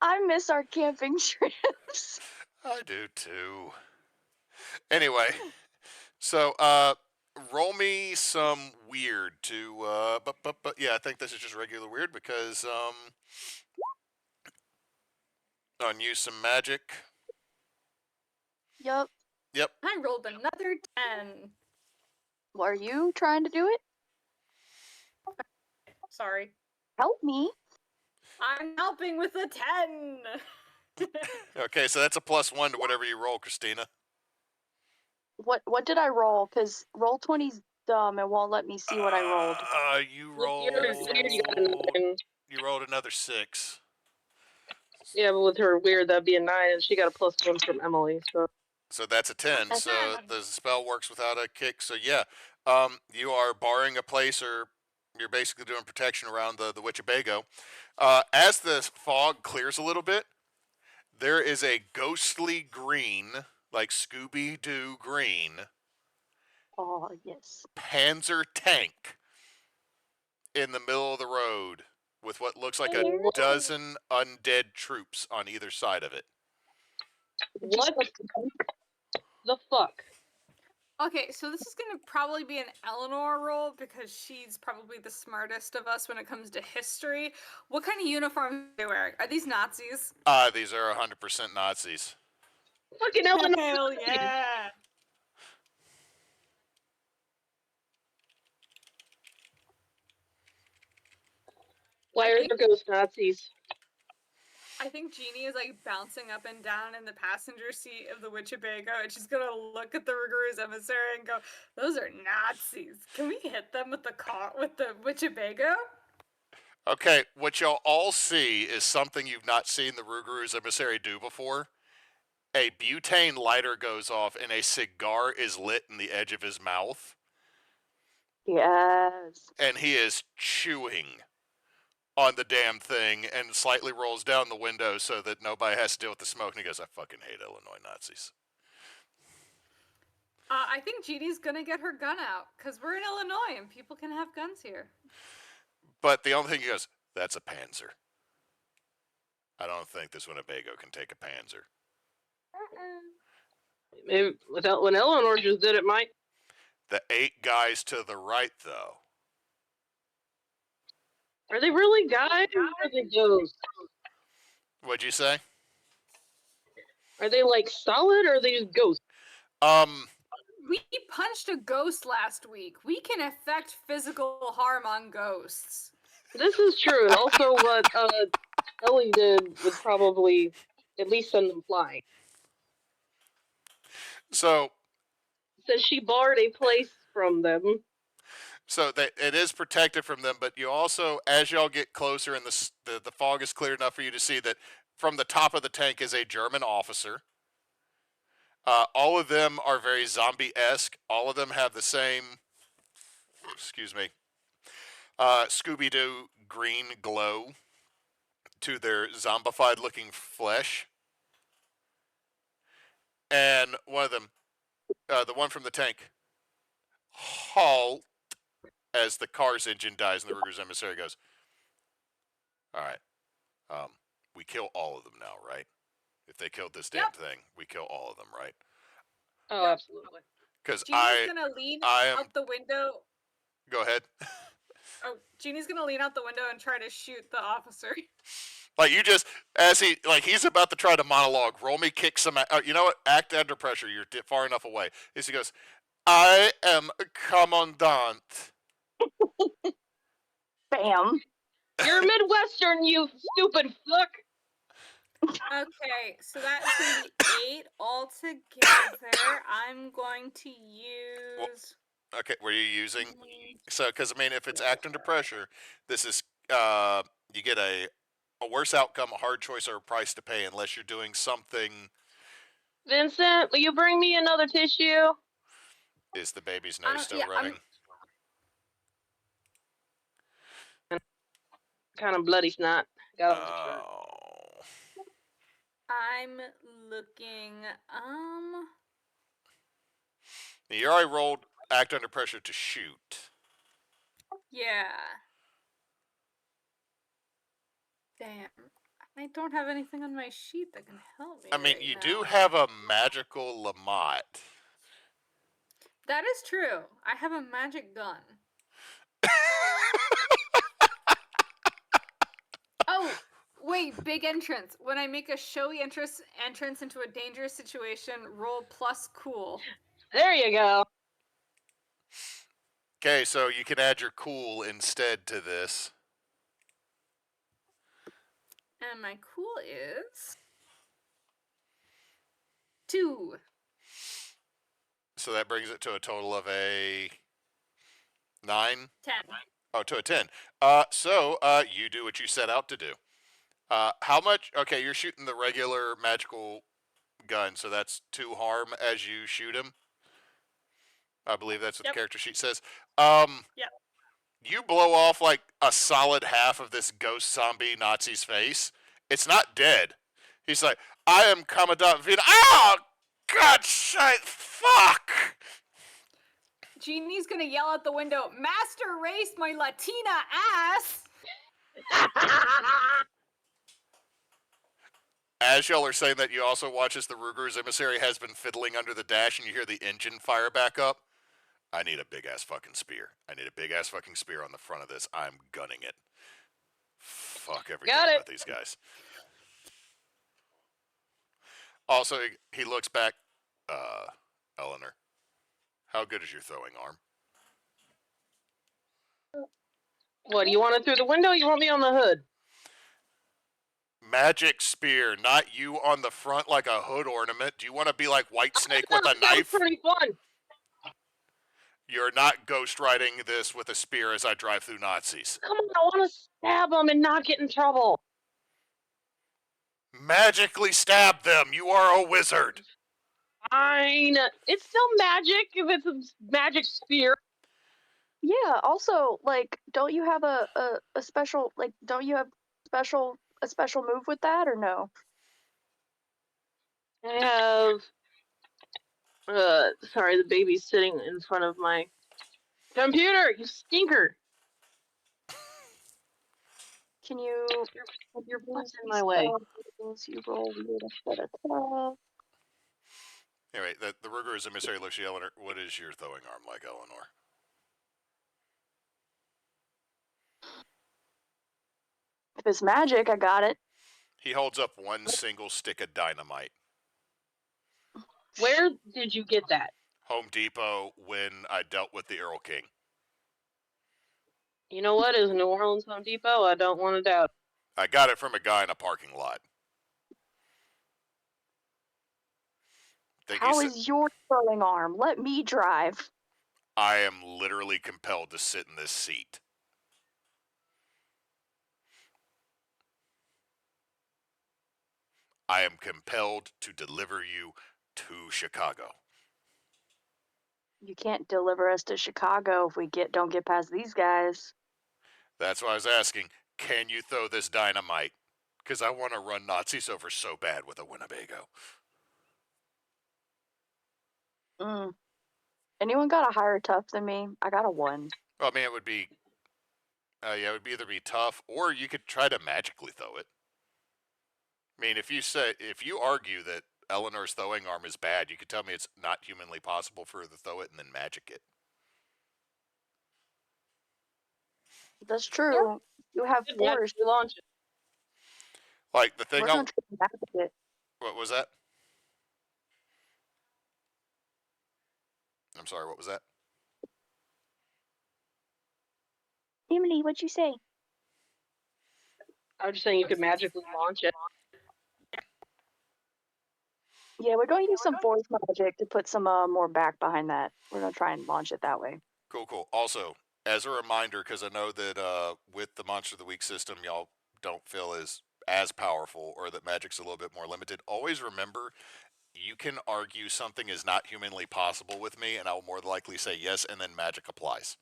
I miss our camping trips. I do too. Anyway, so roll me some weird to but yeah, I think this is just regular weird because unuse some magic. Yup. Yep. I rolled another 10. Are you trying to do it? Sorry. Help me. I'm helping with a 10. Okay, so that's a +1 to whatever you roll, Christina. What did I roll? Cause roll 20's dumb and won't let me see what I rolled. You With rolled. your weird, you got a 9. You rolled another 6. Yeah, but with her weird, that'd be a 9, and she got a +1 from Emily, so. So that's a 10. That's So 10. the spell works without a kick. So yeah, you are barring a place, or you're basically doing protection around the Witchabago. As the fog clears a little bit, there is a ghostly green, like Scooby-Doo green, Oh yes. Panzer tank in the middle of the road with what looks like a What? dozen undead troops on either side of it. What the fuck? Okay, so this is gonna probably be an Eleanor roll because she's probably the smartest of us when it comes to history. What kind of uniforms are they wearing? Are these Nazis? These are 100% Nazis. Fucking Eleanor! Hell yeah! Why I are think- there ghost Nazis? I think Genie is like bouncing up and down in the passenger seat of the Witchabago, and she's gonna look at the Rougarous emissary and go, "Those are Nazis. Can we hit them with the Witchabago?" Okay, what y'all all see is something you've not seen the Rougarous emissary do before. A butane lighter goes off and a cigar is lit in the edge of his mouth, Yes. and he is chewing on the damn thing and slightly rolls down the window so that nobody has to deal with the smoke, and he goes, I fucking hate Illinois Nazis. I think Genie's gonna get her gun out because we're in Illinois and people can have guns here. But the only thing he goes, that's a Panzer. I don't think this Winnebago can take a Panzer. Maybe when Eleanor just did it, might. The 8 guys to the right, though. Are they really guys or are they ghosts? What'd you say? Are they like solid or are they just ghosts? We punched a ghost last week. We can affect physical harm on ghosts. This is true, and also what Ellie did would probably at least send them flying. So Says she barred a place from them. So it is protected from them, but you also, as y'all get closer and the fog is clear enough for you to see that from the top of the tank is a German officer. All of them are very zombie-esque. All of them have the same, Scooby-Doo green glow to their zombified-looking flesh. And one of them, the one from the tank, halt, as the car's engine dies and the Rougarous emissary goes, all right, we kill all of them now, right? If they killed this damn thing, we kill all of them, right? Oh, absolutely. Because Genie's gonna lean out the window. Go ahead. Oh, Genie's gonna lean out the window and try to shoot the officer. Like you just, he's about to try to monologue, roll me, kick some, you know what, act under pressure, you're far enough away. As he goes, I am commandant. Bam. You're Midwestern, you stupid fuck! Okay, so that's gonna be 8 altogether. I'm going to use. Okay, were you using? So, because I mean, if it's act under pressure, this is you get a worse outcome, a hard choice, or a price to pay, unless you're doing something. Vincent, will you bring me another tissue? Is the baby's nose still yeah, running? Kind of bloody snot. Got on his shirt. Oh. I'm looking. You already rolled act under pressure to shoot. Yeah. Damn. I don't have anything on my sheet that can help me. I mean, right you now. do have a magical Lamont. That is true. I have a magic gun. Oh, wait, big entrance. When I make a showy entrance into a dangerous situation, roll plus cool. There you go. Okay, so you can add your cool instead to this. And my cool is 2. So that brings it to a total of a 9? 10. Oh, to a 10. So you do what you set out to do. How much? Okay, you're shooting the regular magical gun, so that's 2 harm as you shoot him. I believe that's what the character sheet says. Yep. You blow off like a solid half of this ghost zombie Nazi's face. It's not dead. He's like, I am Commandant Vina. Oh, God, shit, fuck! Genie's gonna yell out the window, Master Race, my Latina ass! As y'all are saying that, you also watch as the Ruger's emissary has been fiddling under the dash and you hear the engine fire back up. I need a big-ass fucking spear. I need a big-ass fucking spear on the front of this. I'm gunning it. Fuck everything about these guys. Also, he looks back. Eleanor, how good is your throwing arm? What, do you want it through the window or you want me on the hood? Magic spear, not you on the front like a hood ornament. Do you want to be like White Snake with a That knife? was pretty fun. You're not ghost riding this with a spear as I drive through Nazis. Come on, I want to stab them and not get in trouble. Magically stab them. You are a wizard. Fine. It's still magic if it's a magic spear. Yeah, also, like, don't you have a special, like, don't you have a special move with that, or no? I have, sorry, the baby's sitting in front of my computer, you stinker. Can you, Your butt's in my way. You roll weird instead of tough. Anyway, the Ruger's emissary looks at Eleanor. What is your throwing arm like, Eleanor? If it's magic, I got it. He holds up one single stick of dynamite. Where did you get that? Home Depot when I dealt with the Earl King. You know what? Is New Orleans Home Depot? I don't want to doubt. I got it from a guy in a parking lot. How is your throwing arm? Let me drive. I am literally compelled to sit in this seat. I am compelled to deliver you to Chicago. You can't deliver us to Chicago if we don't get past these guys. That's why I was asking, can you throw this dynamite? Because I want to run Nazis over so bad with a Winnebago. Anyone got a higher tough than me? I got a 1. Well, I mean, it would be, it would either be tough, or you could try to magically throw it. I mean, if you argue that Eleanor's throwing arm is bad, you could tell me it's not humanly possible for her to throw it and then magic it. That's true. Yeah. You have force. You launch it. Like the thing. It. What was that? I'm sorry. What was that? Emily, what'd you say? I was just saying you could magically launch it. Yeah, we're going to use some force magic to put some more back behind that. We're going to try and launch it that way. Cool. Also, as a reminder, because I know that with the Monster of the Week system, y'all don't feel as powerful, or that magic's a little bit more limited. Always remember, you can argue something is not humanly possible with me, and I will more than likely say yes, and then magic applies.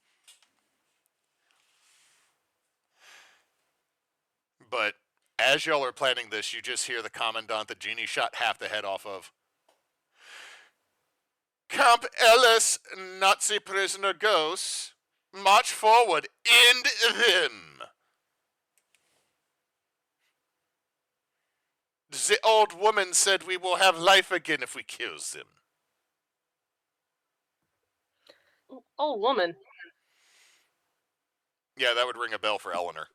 But as y'all are planning this, you just hear the commandant that Genie shot half the head off of. Camp Ellis, Nazi prisoner ghosts. March forward, end them. The old woman said we will have life again if we kill them. Old woman. Yeah, that would ring a bell for Eleanor.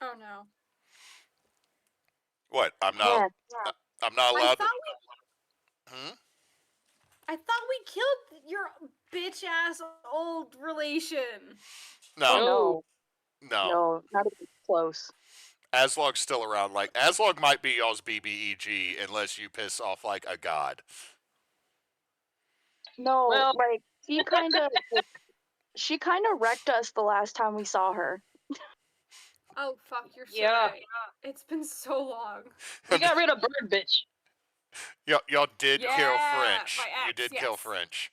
Oh no. What? I'm Yeah. not allowed to. I thought we killed your bitch ass old relation. No, Oh, no. no, not even close. Aslog's still around. Like, Aslog might be y'all's BBEG unless you piss off, like, a god. No, Well- like she kind of wrecked us the last time we saw her. Oh fuck, you're so Yeah. right. It's been so long. We got rid of Bird Bitch. Y'all did kill Yeah, French. my You ex, did kill yes. French.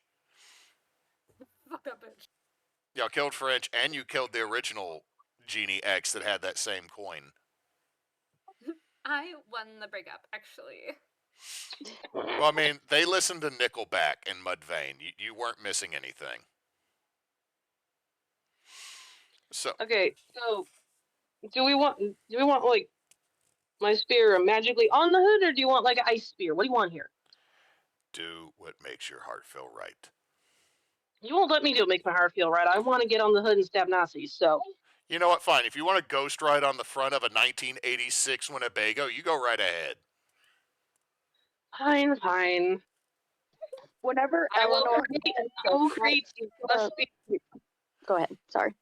Fuck that bitch. Y'all killed French, and you killed the original Genie X that had that same coin. I won the breakup, actually. Well, I mean, they listened to Nickelback and Mudvayne. You weren't missing anything. So, Okay, so do we want like my spear magically on the hood, or do you want like an ice spear? What do you want here? do what makes your heart feel right. You won't let me do it. Make my heart feel right. I want to get on the hood and stab Nazis. So You know what? Fine. If you want to ghost ride on the front of a 1986 Winnebago, you go right ahead. fine. Whenever I will Eleanor, create a spear. Go ahead. Sorry.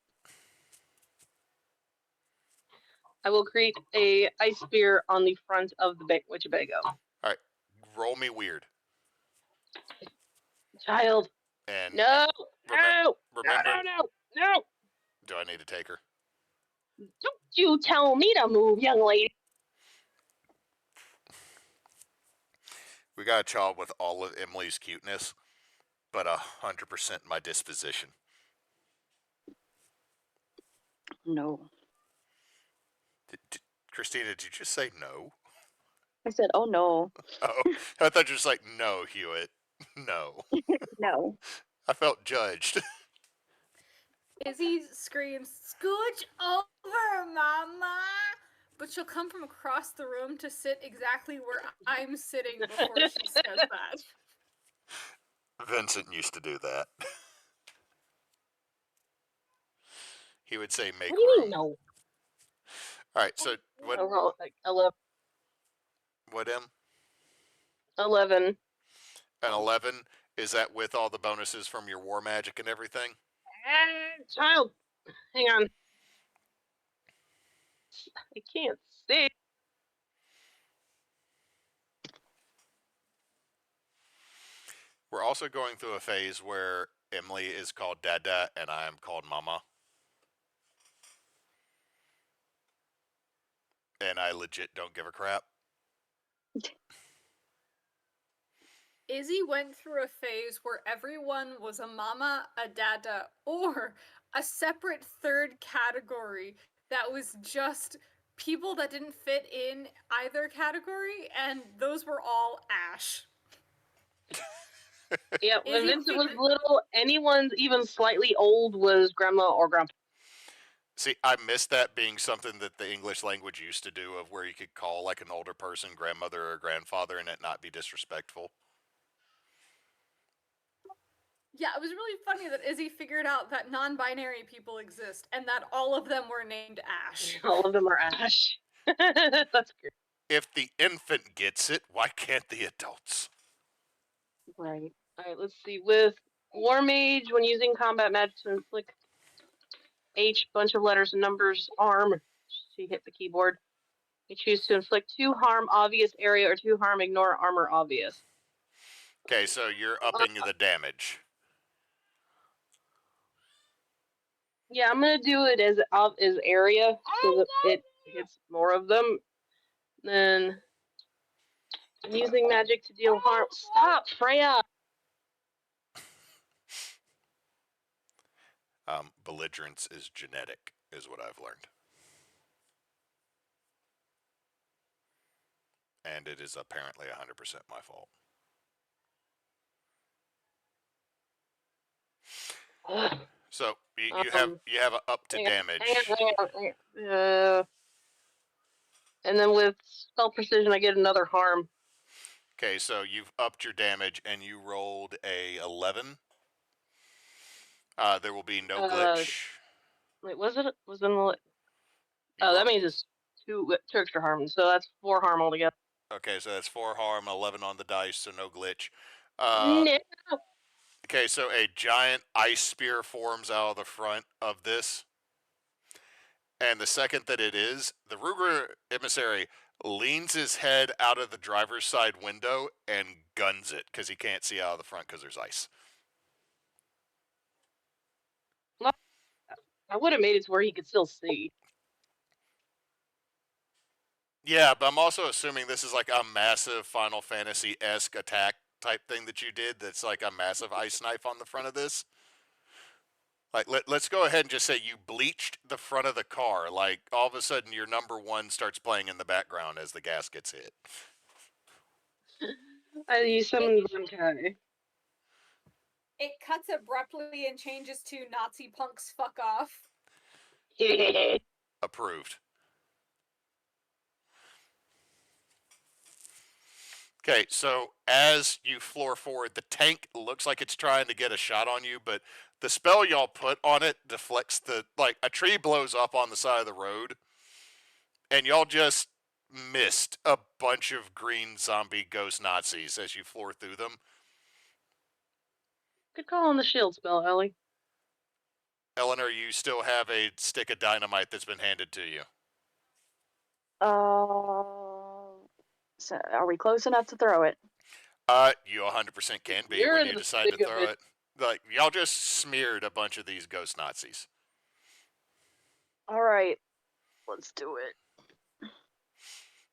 I will create a ice spear on the front of the Winnebago. All right. Roll me weird. Child. And No. remember, No. do I need to take her? Don't you tell me to move, young lady. We got a child with all of Emily's cuteness, but 100% my disposition. No. Christina, did you just say no? I said, oh no. Oh, I thought you were just like, no, Hewitt. No. No. I felt judged. Izzy screams, "Scooch over, mama!" But she'll come from across the room to sit exactly where I'm sitting before she says that. Vincent used to do that. He would say, make What do you room. mean no? Alright, so what, Oh, like 11. what M? 11. An 11? Is that with all the bonuses from your war magic and everything? Child, hang on. I can't see. We're also going through a phase where Emily is called Dada and I am called Mama. And I legit don't give a crap. Izzy went through a phase where everyone was a mama, a dada, or a separate third category that was just people that didn't fit in either category, and those were all Ash. Yeah, when Izzy Vincent was figured- little, anyone even slightly old was grandma or grandpa. See, I miss that being something that the English language used to do, of where you could call like an older person grandmother or grandfather and it not be disrespectful. Yeah, it was really funny that Izzy figured out that non-binary people exist and that all of them were named Ash. All of them are Ash. That's great. If the infant gets it, why can't the adults? Right. All right, let's see. With War Mage, when using combat magic to inflict H, bunch of letters and numbers, arm. She hit the keyboard. You choose to inflict 2 harm obvious area or 2 harm ignore armor obvious. Okay, so you're upping the damage. Yeah, I'm gonna do it as area so that it hits more of them. Then I'm using magic to deal harm. Stop, Freya! Belligerence is genetic, is what I've learned. And it is apparently 100% my fault. So you have a up to damage. Hang on. And then with spell precision, I get another harm. Okay, so you've upped your damage and you rolled a 11. There will be no glitch. Wait, was it? That means it's two extra harm, so that's 4 harm altogether. Okay, so that's 4 harm, 11 on the dice, so no glitch. No. Okay, so a giant ice spear forms out of the front of this. And the second that it is, the Ruger emissary leans his head out of the driver's side window and guns it because he can't see out of the front because there's ice. I would have made it to where he could still see. Yeah, but I'm also assuming this is like a massive Final Fantasy-esque attack type thing that you did that's like a massive ice knife on the front of this. Like, let's go ahead and just say you bleached the front of the car. Like, all of a sudden your number 1 starts playing in the background as the gas gets hit. You summoned Bunkai. It cuts abruptly and changes to Nazi punks fuck off. Approved. Okay, so as you floor forward, the tank looks like it's trying to get a shot on you, but the spell y'all put on it deflects like a tree blows up on the side of the road, and y'all just missed a bunch of green zombie ghost Nazis as you floor through them. Good call on the shield spell, Ellie. Eleanor, you still have a stick of dynamite that's been handed to you. So are we close enough to throw it? You 100% can be You're when in you the decide to thick of throw it. it. Like, y'all just smeared a bunch of these ghost Nazis. All right, let's do it.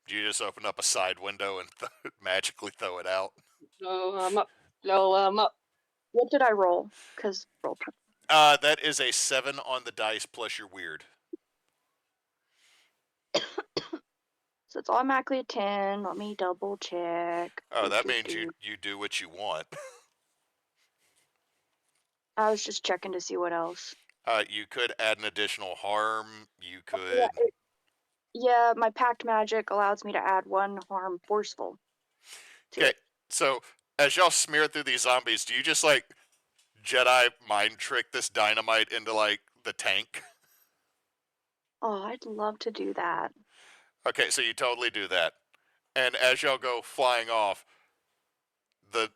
You just open up a side window and magically throw it out. Blow 'em up. Blow 'em up. What did I roll? Because roll. That is a 7 on the dice plus your weird. So it's automatically a 10. Let me double check. Oh, that means you do what you want. I was just checking to see what else. You could add an additional harm. You could. Yeah, my pact magic allows me to add 1 harm forceful. Okay, so as y'all smear through these zombies, do you just like Jedi mind trick this dynamite into like the tank? Oh, I'd love to do that. Okay, so you totally do that. And as y'all go flying off, the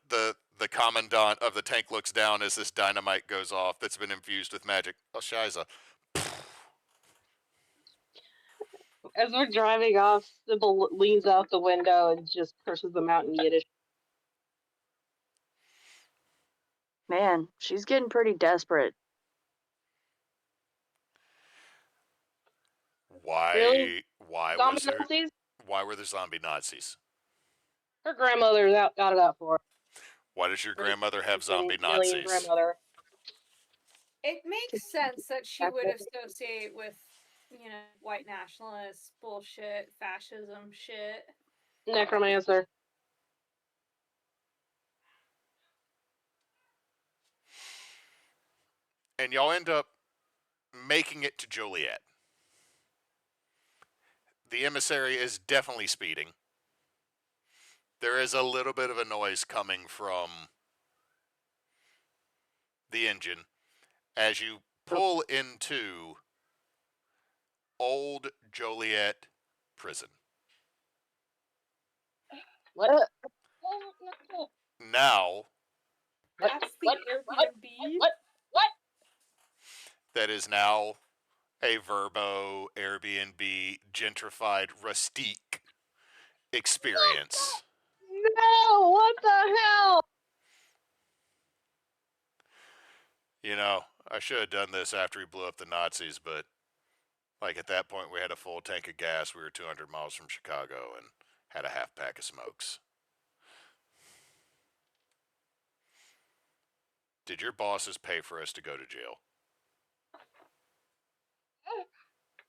commandant of the tank looks down as this dynamite goes off that's been infused with magic. Oh, Shiza. As we're driving off, Sybil leans out the window and just curses them out in Yiddish. Man, she's getting pretty desperate. Why? Really? Why Zombie was there? Nazis? Why were there zombie Nazis? Her grandmother got it out for her. Why does your grandmother have zombie Nazis? Grandmother. It makes sense that she would associate with, white nationalist bullshit, fascism shit. Necromancer. And y'all end up making it to Joliet. The emissary is definitely speeding. There is a little bit of a noise coming from the engine as you pull into Old Joliet Prison. What? Now, That's the Airbnb. What? that is now a Verbo Airbnb gentrified rustique experience. No! What the hell? You know, I should have done this after he blew up the Nazis, but Like at that point, we had a full tank of gas. We were 200 miles from Chicago and had a half pack of smokes. Did your bosses pay for us to go to jail?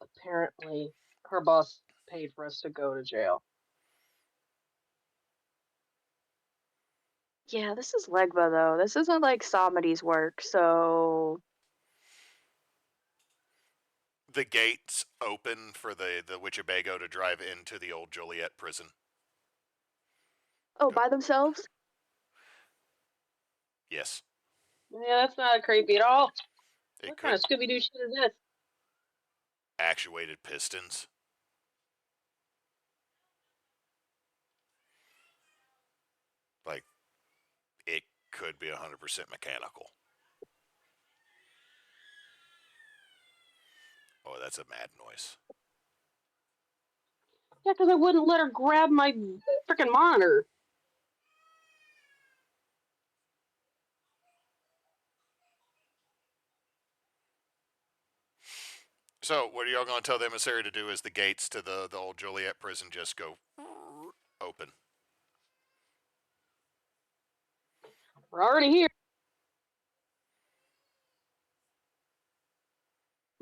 Apparently, her boss paid for us to go to jail. Yeah, this is Legba though. This isn't like Somebody's work, so The gates open for the Winnebago to drive into the old Joliet prison. oh, by themselves? Yes. Yeah, that's not creepy at all. It What kind of could. Scooby-Doo shit is this? Actuated pistons. Like, it could be 100% mechanical. Oh, that's a mad noise. Yeah, because I wouldn't let her grab my freaking monitor. So, what are y'all going to tell the emissary to do as the gates to the old Joliet prison just go open? We're already here.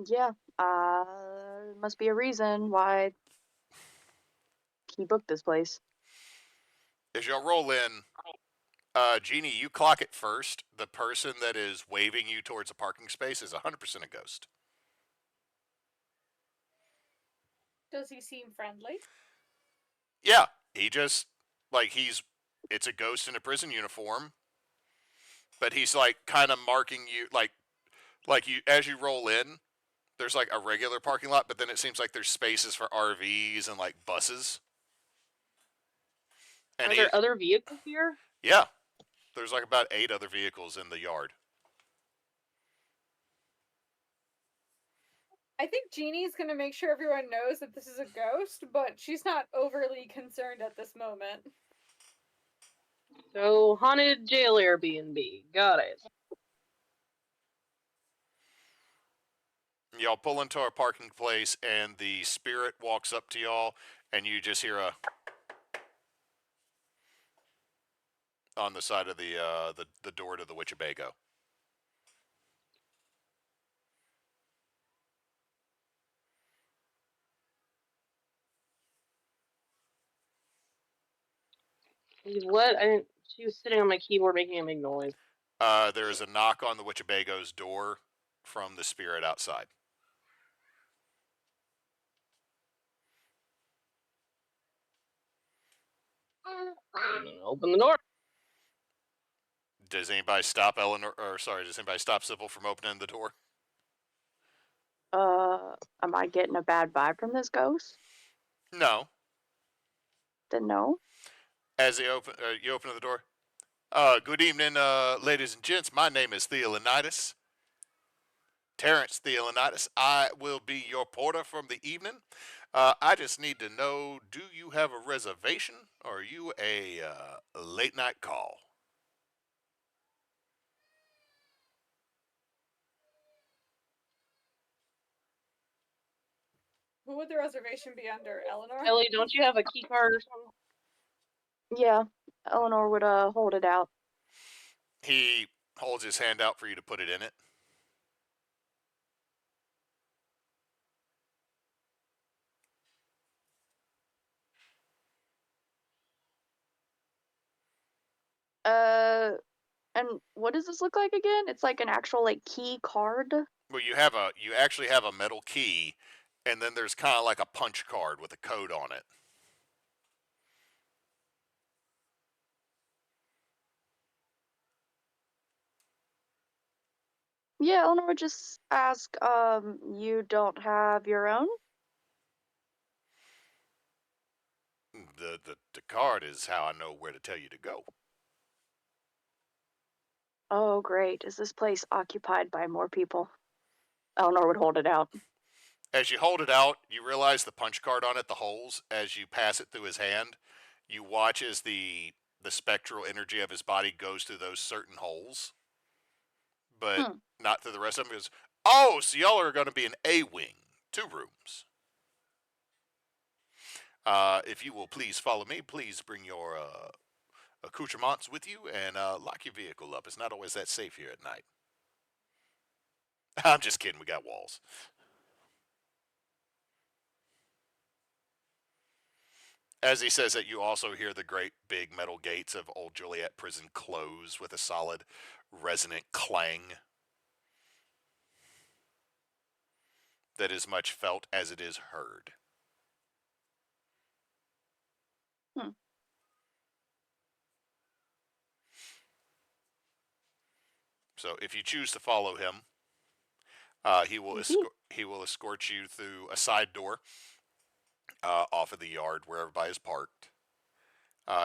Yeah. Must be a reason why he booked this place. As y'all roll in, Genie, you clock it first. The person that is waving you towards a parking space is 100% a ghost. Does he seem friendly? Yeah, he just, like, it's a ghost in a prison uniform, but he's, like, kind of marking you, like you, as you roll in, there's, like, a regular parking lot, but then it seems like there's spaces for RVs and, like, buses. And Are there other vehicles here? Yeah, there's, like, about 8 other vehicles in the yard. I think Genie's gonna make sure everyone knows that this is a ghost, but she's not overly concerned at this moment. So, haunted jail Airbnb. Got it. Y'all pull into our parking place, and the spirit walks up to y'all, and you just hear a on the side of the door to the Winnebago. What? She was sitting on my keyboard making a big noise. There is a knock on the Winnebago's door from the spirit outside. Open the door. Does anybody stop Eleanor? Or sorry, does anybody stop Sybil from opening the door? Am I getting a bad vibe from this ghost? No. Then no. As you open the door. Good evening, ladies and gents. My name is Theolonitis. Terrence Theolonitis. I will be your porter from the evening. I just need to know, do you have a reservation, or are you a late night call? Who would the reservation be under? Eleanor? Ellie, don't you have a key card or something? Yeah, Eleanor would hold it out. He holds his hand out for you to put it in it. And what does this look like again? It's like an actual like key card. Well, you actually have a metal key, and then there's kind of like a punch card with a code on it. Yeah, Eleanor would just ask, you don't have your own? The card is how I know where to tell you to go. Oh, great. Is this place occupied by more people? Eleanor would hold it out. As you hold it out, you realize the punch card on it, the holes, as you pass it through his hand, you watch as the spectral energy of his body goes through those certain holes, but not through the rest of them. Because, oh, so y'all are going to be an A-wing. 2 rooms. If you will please follow me, please bring your accoutrements with you and lock your vehicle up. It's not always that safe here at night. I'm just kidding, we got walls. As he says that, you also hear the great big metal gates of Old Juliet Prison close with a solid, resonant clang that is much felt as it is heard. So if you choose to follow him, he will escort you through a side door off of the yard where everybody is parked.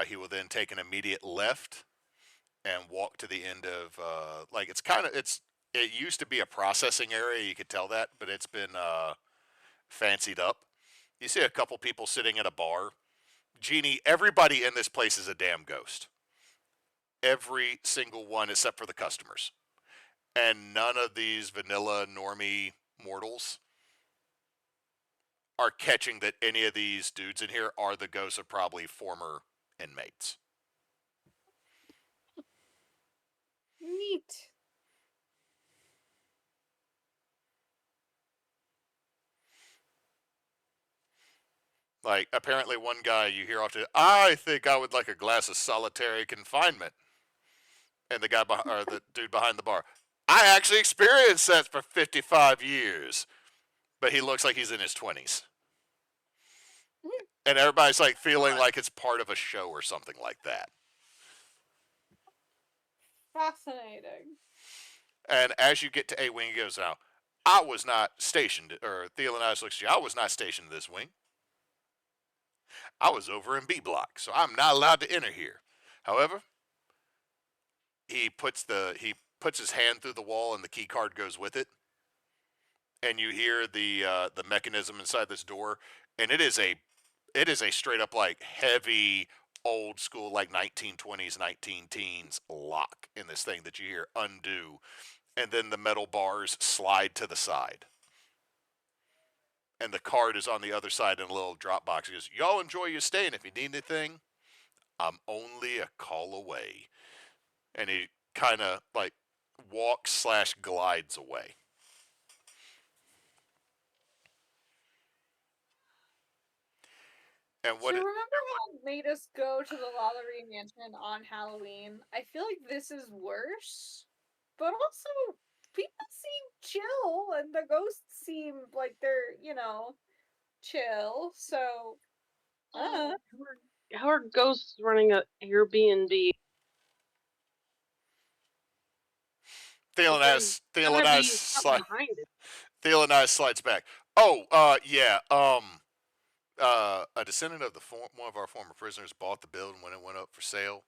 He will then take an immediate left and walk to the end of it used to be a processing area, you could tell that, but it's been fancied up. You see a couple people sitting at a bar. Genie, everybody in this place is a damn ghost. Every single one except for the customers. And none of these vanilla normie mortals are catching that any of these dudes in here are the ghosts of probably former inmates. Neat. Like, apparently one guy you hear often, I think I would like a glass of solitary confinement. And the guy or the dude behind the bar, I actually experienced that for 55 years. But he looks like he's in his 20s. And everybody's like feeling like it's part of a show or something like that. Fascinating. And as you get to A wing, he goes, now, I was not stationed, or Theolanides looks at you, I was not stationed in this wing. I was over in B block, so I'm not allowed to enter here. However, he puts his hand through the wall and the key card goes with it. And you hear the mechanism inside this door, and it is a straight up like heavy old school like 1920s 19 teens lock in this thing that you hear undo, and then the metal bars slide to the side. And the card is on the other side in a little drop box. He goes, y'all enjoy your stay, and if you need anything, I'm only a call away. And he kind of like walks/glides away. And So remember how it made us go to the Lalaurie Mansion on Halloween? I feel like this is worse. But also, people seem chill, and the ghosts seem like they're, chill. So, How are ghosts running an Airbnb? Theolanides behind it. Theolanides slides back. Oh, yeah. A descendant of one of our former prisoners bought the building when it went up for sale.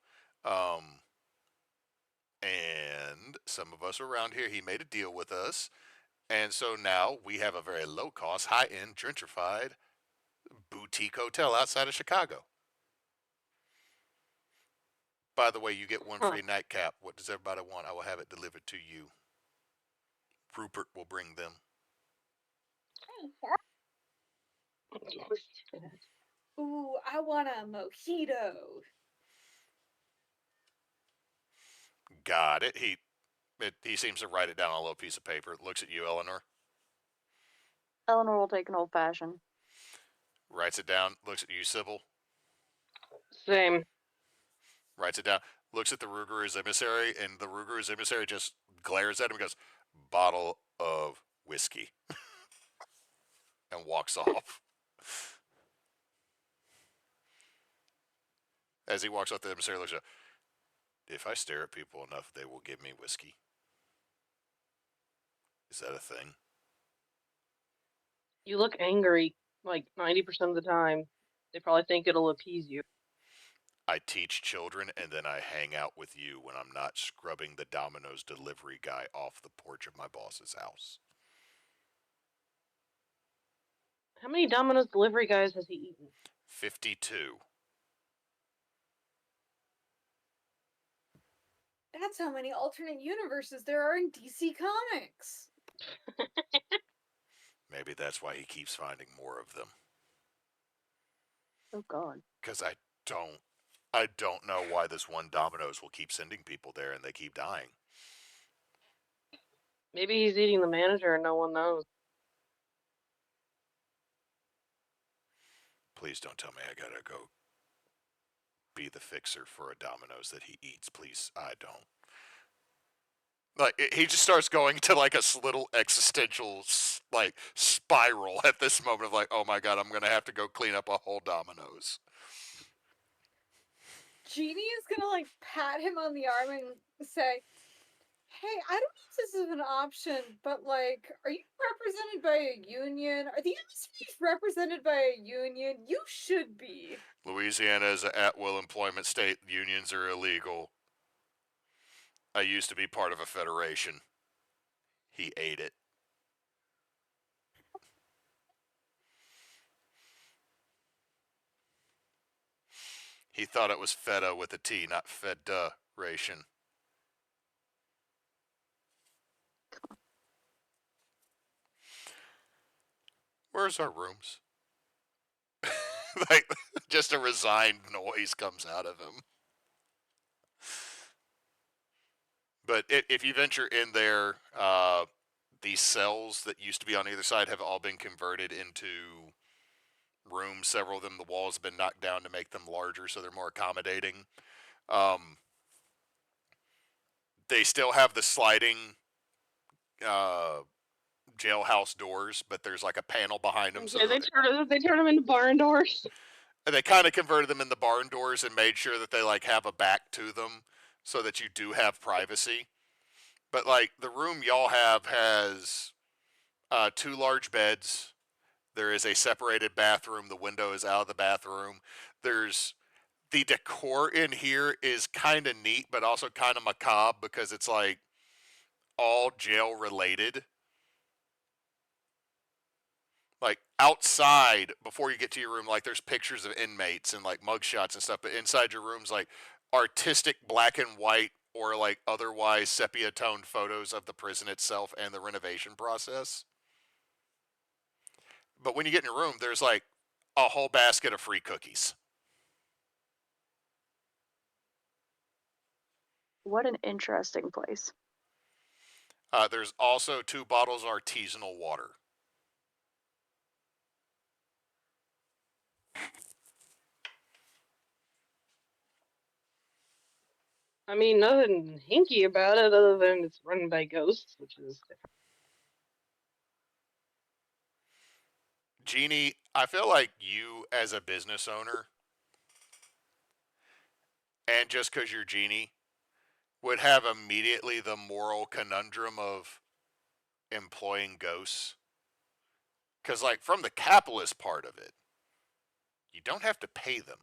And some of us around here, he made a deal with us. And so now we have a very low cost, high end, gentrified boutique hotel outside of Chicago. By the way, you get one free nightcap. What does everybody want? I will have it delivered to you. Rupert will bring them. Ooh, I want a mojito. Got it. He seems to write it down on a little piece of paper. Looks at you, Eleanor. Eleanor will take an old fashioned. Writes it down. Looks at you, Sybil. Same. Writes it down. Looks at the Ruger's emissary, and the Ruger's emissary just glares at him and goes, bottle of whiskey. And walks off. As he walks off, the emissary looks at, if I stare at people enough, they will give me whiskey. Is that a thing? You look angry like 90% of the time. They probably think it'll appease you. I teach children, and then I hang out with you when I'm not scrubbing the Domino's delivery guy off the porch of my boss's house. How many Domino's delivery guys has he eaten? 52. That's how many alternate universes there are in DC Comics. Maybe that's why he keeps finding more of them. Oh God. Because I don't know why this one Domino's will keep sending people there and they keep dying. Maybe he's eating the manager and no one knows. Please don't tell me I gotta go be the fixer for a Domino's that he eats. Please, I don't. Like, he just starts going to like a little existential like spiral at this moment of like, oh my God, I'm gonna have to go clean up a whole Domino's. Genie is gonna like pat him on the arm and say, "Hey, I don't know if this is an option, but like, are you represented by a union? Are the industries represented by a union? You should be." Louisiana is an at-will employment state. Unions are illegal. I used to be part of a federation. He ate it. He thought it was feta with a T, not federation. Where's our rooms? Like, just a resigned noise comes out of him. But if you venture in there, these cells that used to be on either side have all been converted into rooms. Several of them, the walls have been knocked down to make them larger so they're more accommodating. They still have the sliding jailhouse doors, but there's like a panel behind them. Yeah, they turn them into barn doors. And they kind of converted them into barn doors and made sure that they like have a back to them so that you do have privacy. But like the room y'all have has 2 large beds. There is a separated bathroom. The window is out of the bathroom. There's the decor in here is kind of neat, but also kind of macabre because it's like all jail related. Like outside, before you get to your room, like there's pictures of inmates and like mugshots and stuff, but inside your room's like artistic black and white or like otherwise sepia toned photos of the prison itself and the renovation process. But when you get in your room, there's like a whole basket of free cookies. What an interesting place. There's also 2 bottles of artisanal water. I mean, nothing hinky about it other than it's run by ghosts, which is different. Genie, I feel like you as a business owner, and just because you're Genie, would have immediately the moral conundrum of employing ghosts. Because, like, from the capitalist part of it, you don't have to pay them.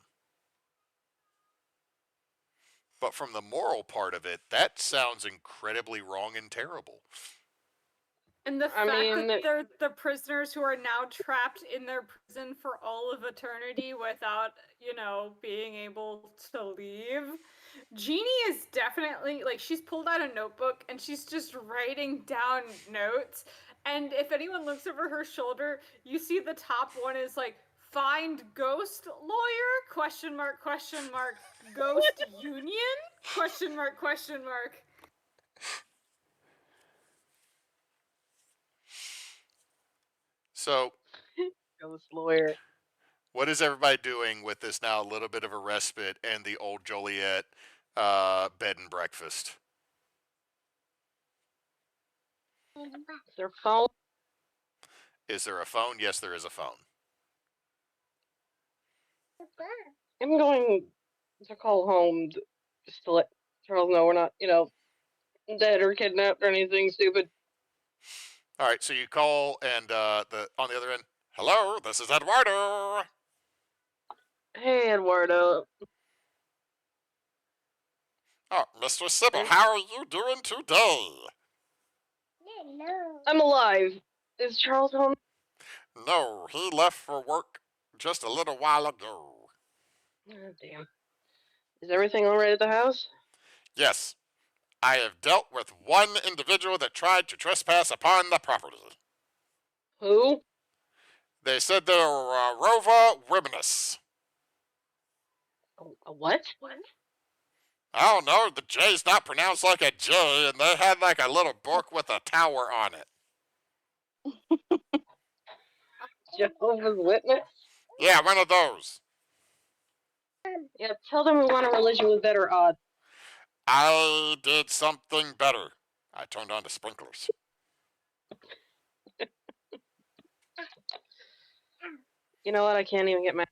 But from the moral part of it, that sounds incredibly wrong and terrible. And the fact that they're the prisoners who are now trapped in their prison for all of eternity without, being able to leave. Genie is definitely, like, she's pulled out a notebook and she's just writing down notes. And if anyone looks over her shoulder, you see the top one is like, find ghost lawyer, question mark, ghost union, question mark. So, ghost lawyer. What is everybody doing with this now a little bit of a respite and the old Joliet bed and breakfast? Is there a phone? Is there a phone? Yes, there is a phone. I'm going to call home just to let Charles know we're not, dead or kidnapped or anything stupid. All right, so you call, and on the other end, hello, this is Eduardo. Hey, Eduardo. Oh, Mr. Sybil, how are you doing today? Hello. I'm alive. Is Charles home? No, he left for work just a little while ago. Oh, damn. Is everything all right at the house? Yes. I have dealt with one individual that tried to trespass upon the property. Who? They said they're Rova Wibnus. A what? I don't know, the J's not pronounced like a J, and they had like a little book with a tower on it. Jehovah's Witness? Yeah, one of those. Yeah, tell them we want a religion with better odds. I did something better. I turned on the sprinklers. You know what? I can't even get mad.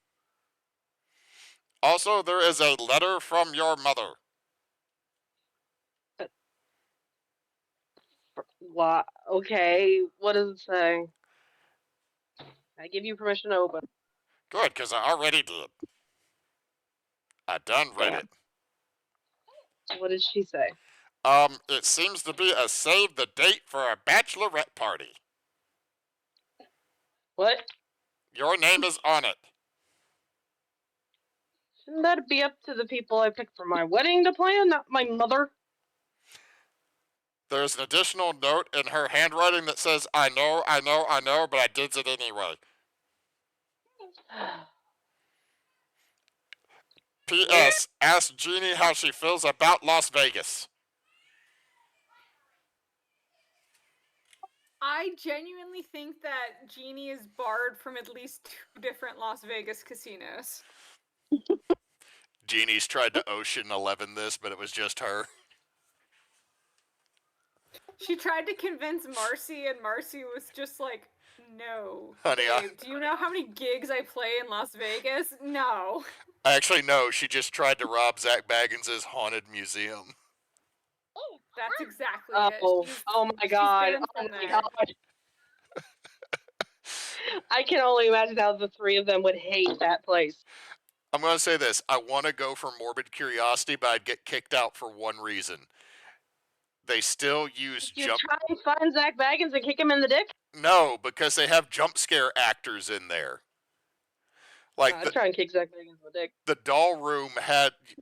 Also, there is a letter from your mother. What? Okay, what does it say? I give you permission to open. Good, because I already did. I done read Damn. it. What did she say? It seems to be a save the date for a bachelorette party. What? Your name is on it. Shouldn't that be up to the people I picked for my wedding to plan, not my mother? There's an additional note in her handwriting that says, I know, but I did it anyway. P.S. Ask Genie how she feels about Las Vegas. I genuinely think that Genie is barred from at least 2 different Las Vegas casinos. Genie's tried to Ocean 11 this, but it was just her. She tried to convince Marcy, and Marcy was just like, no. Honey, babe, do you know how many gigs I play in Las Vegas? No. I actually know she just tried to rob Zach Baggins' haunted museum. That's exactly Oh, it. oh my god. Oh my god. I can only imagine how the 3 of them would hate that place. I'm going to say this. I want to go for morbid curiosity, but I'd get kicked out for one reason. They still use You try and find Zach Baggins and kick him in the dick? No, because they have jump scare actors in there. Like I'd try and kick Zach Baggins in the dick. The doll room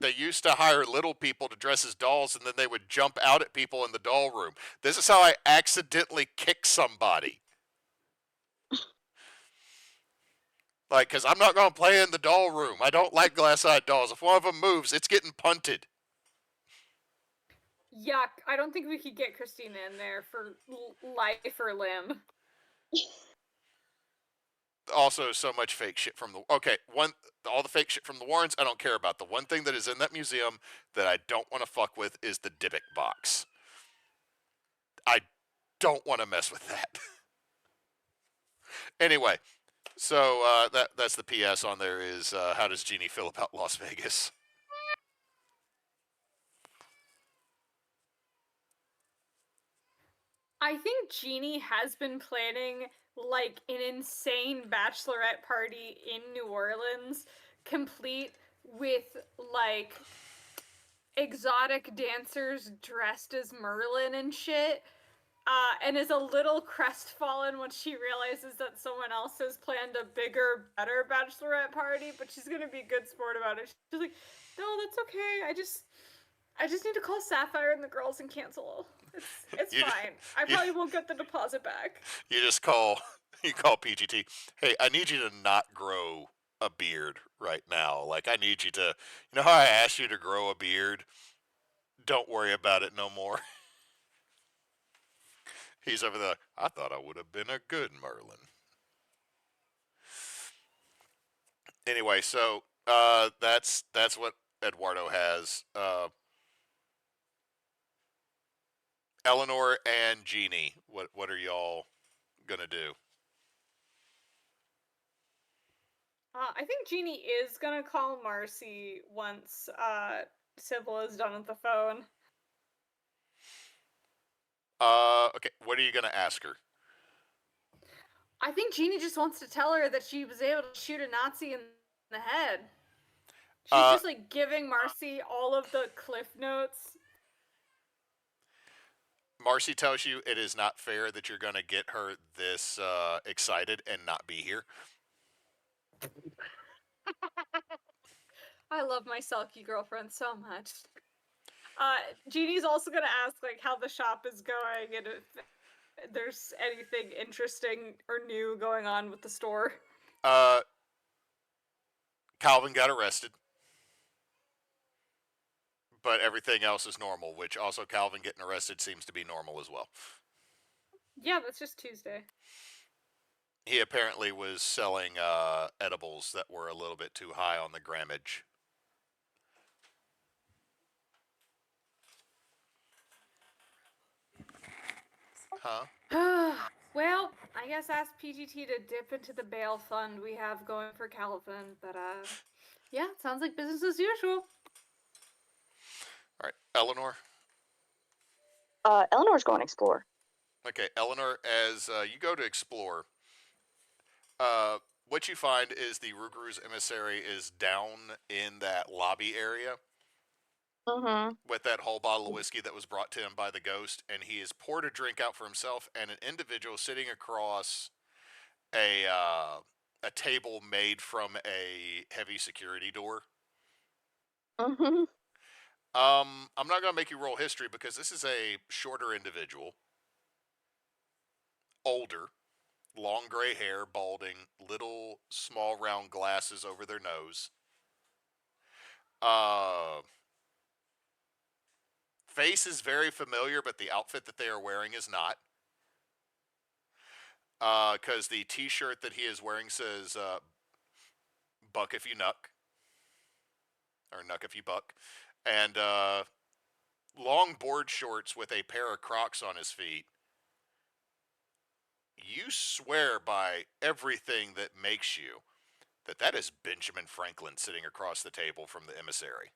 they used to hire little people to dress as dolls, and then they would jump out at people in the doll room. This is how I accidentally kick somebody. Like, because I'm not going to play in the doll room. I don't like glass-eyed dolls. If one of them moves, it's getting punted. Yuck. I don't think we could get Christina in there for life or limb. Also, so much fake shit from the... Okay, all the fake shit from the Warrens, I don't care about. The one thing that is in that museum that I don't want to fuck with is the Dybbuk box. I don't want to mess with that. Anyway, so that's the PS on there is how does Genie feel about Las Vegas? I think Genie has been planning like an insane bachelorette party in New Orleans, complete with like exotic dancers dressed as Merlin and shit. And is a little crestfallen when she realizes that someone else has planned a bigger, better bachelorette party, but she's gonna be a good sport about it. She's like, no, that's okay. I just need to call Sapphire and the girls and cancel. It's fine. I probably won't get the deposit back. You just call PGT. Hey, I need you to not grow a beard right now. Like, I need you to, you know how I asked you to grow a beard? Don't worry about it no more. He's over there. I thought I would have been a good Merlin. Anyway, so that's what Eduardo has. Eleanor and Genie, what are y'all gonna do? I think Genie is gonna call Marcy once Sybil is done with the phone. Okay, what are you gonna ask her? I think Genie just wants to tell her that she was able to shoot a Nazi in the head. She's just like giving Marcy all of the cliff notes. Marcy tells you it is not fair that you're gonna get her this excited and not be here. I love my sulky girlfriend so much. Genie's also gonna ask like how the shop is going and there's anything interesting or new going on with the store. Calvin got arrested, but everything else is normal, which also Calvin getting arrested seems to be normal as well. Yeah, that's just Tuesday. He apparently was selling edibles that were a little bit too high on the grammage. Huh? Well, I guess ask PGT to dip into the bail fund we have going for Calvin, but yeah, sounds like business as usual. All right, Eleanor. Eleanor's going to explore. Okay, Eleanor, as you go to explore, what you find is the Rougarous emissary is down in that lobby area Mm-hmm. with that whole bottle of whiskey that was brought to him by the ghost, and he has poured a drink out for himself and an individual sitting across a table made from a heavy security door. Mm-hmm. I'm not gonna make you roll history because this is a shorter individual, older, long gray hair, balding, little small round glasses over their nose. Face is very familiar, but the outfit that they are wearing is not. Because the t-shirt that he is wearing says, buck if you nuck. Or nuck if you buck. And, long board shorts with a pair of Crocs on his feet. You swear by everything that makes you that is Benjamin Franklin sitting across the table from the emissary.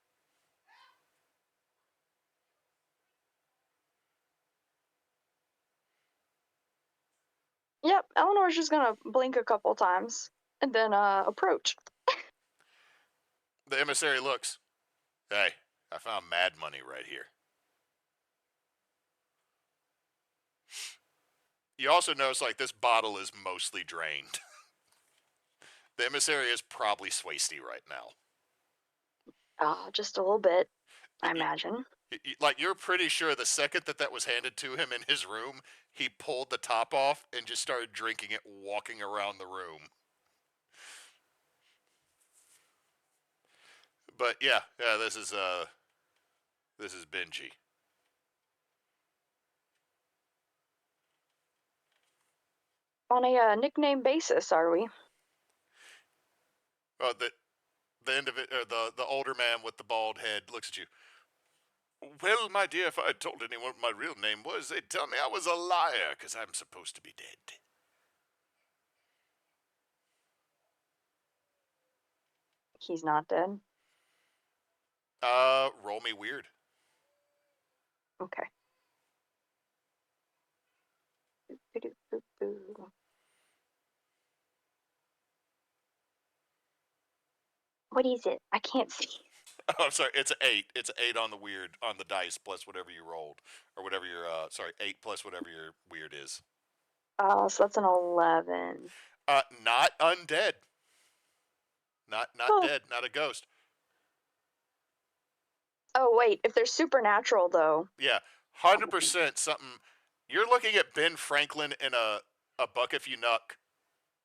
Yep, Eleanor's just gonna blink a couple times and then approach. The emissary looks. Hey, I found mad money right here. You also notice, like, this bottle is mostly drained. The emissary is probably swasty right now. Just a little bit, I imagine. Like, you're pretty sure the second that was handed to him in his room, he pulled the top off and just started drinking it, walking around the room. But yeah, this is Benji. On a nickname basis, are we? The older man with the bald head looks at you. Well, my dear, if I had told anyone what my real name was, they'd tell me I was a liar, because I'm supposed to be dead. He's not dead. Roll me weird. Okay. What is it? I can't see. Oh, I'm sorry, it's an 8. It's an 8 on the weird, on the dice, plus whatever you rolled. Or whatever your, 8 plus whatever your weird is. So that's an 11. Not undead. Not dead, not a ghost. Oh, wait, if they're supernatural, though. Yeah, 100% something. You're looking at Ben Franklin in a buck if you nuck,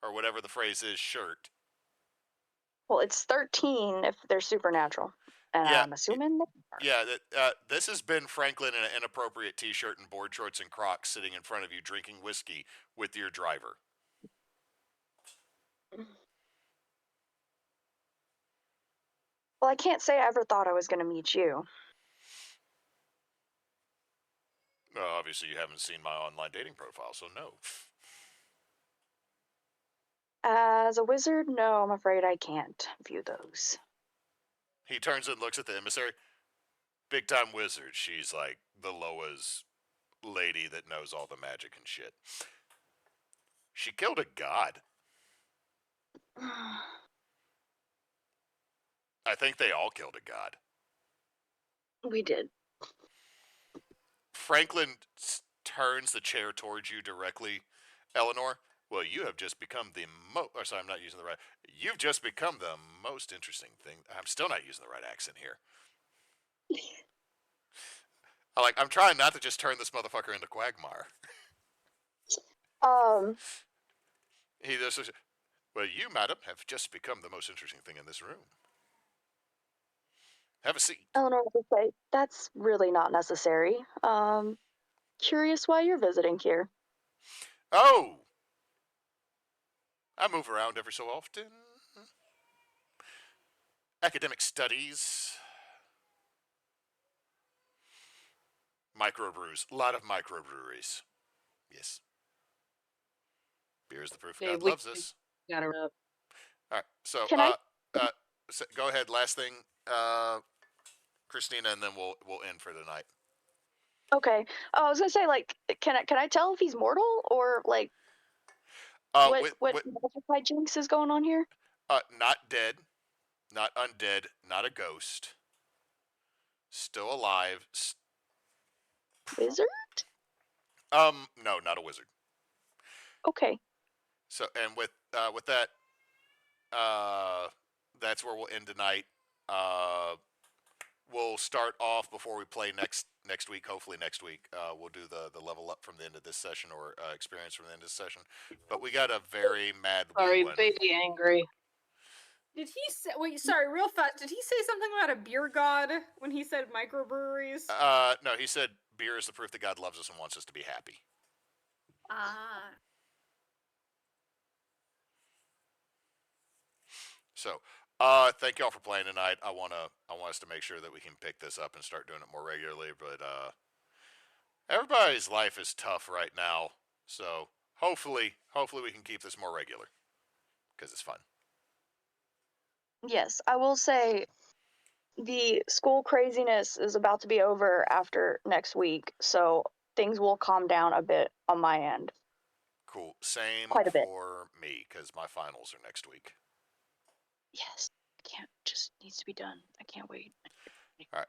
or whatever the phrase is, shirt. Well, it's 13 if they're supernatural. And Yeah, I'm assuming they are. Yeah, this is Ben Franklin in an inappropriate t-shirt and board shorts and Crocs sitting in front of you drinking whiskey with your driver. Well, I can't say I ever thought I was going to meet you. Obviously, you haven't seen my online dating profile, so no. As a wizard, no, I'm afraid I can't view those. He turns and looks at the emissary. Big time wizard. She's like the Loa's lady that knows all the magic and shit. She killed a god. I think they all killed a god. We did. Franklin turns the chair towards you directly. Eleanor, well, you have just become the sorry, I'm not using the right. You've just become the most interesting thing. I'm still not using the right accent here. I'm trying not to just turn this motherfucker into Quagmire. He does. Well, you, madam, have just become the most interesting thing in this room. Have a seat. Eleanor would say, that's really not necessary. Curious why you're visiting here. Oh! I move around every so often. Academic studies. Microbrews. A lot of microbreweries. Yes. Beer is the proof Okay, God we loves us. got her up. All right. So, Can I? go ahead. Last thing, Christina, and then we'll end for tonight. Okay. Oh, I was gonna say, like, can I tell if he's mortal or like what multiplied jinx is going on here? Not dead, not undead, not a ghost. Still alive. Wizard? No, not a wizard. Okay. So, and with that, that's where we'll end tonight. We'll start off before we play next week. Hopefully next week, we'll do the level up from the end of this session, or experience from the end of this session. But we got a very mad Sorry, one. baby angry. Did he say? Wait, sorry, real fast. Did he say something about a beer god when he said microbreweries? No, he said beer is the proof that God loves us and wants us to be happy. Ah. So, thank y'all for playing tonight. I want us to make sure that we can pick this up and start doing it more regularly. But everybody's life is tough right now, so hopefully we can keep this more regular because it's fun. Yes, I will say the school craziness is about to be over after next week, so things will calm down a bit on my end. Cool. Same Quite a bit. for me because my finals are next week. Yes. I can't. Just needs to be done. I can't wait. All right.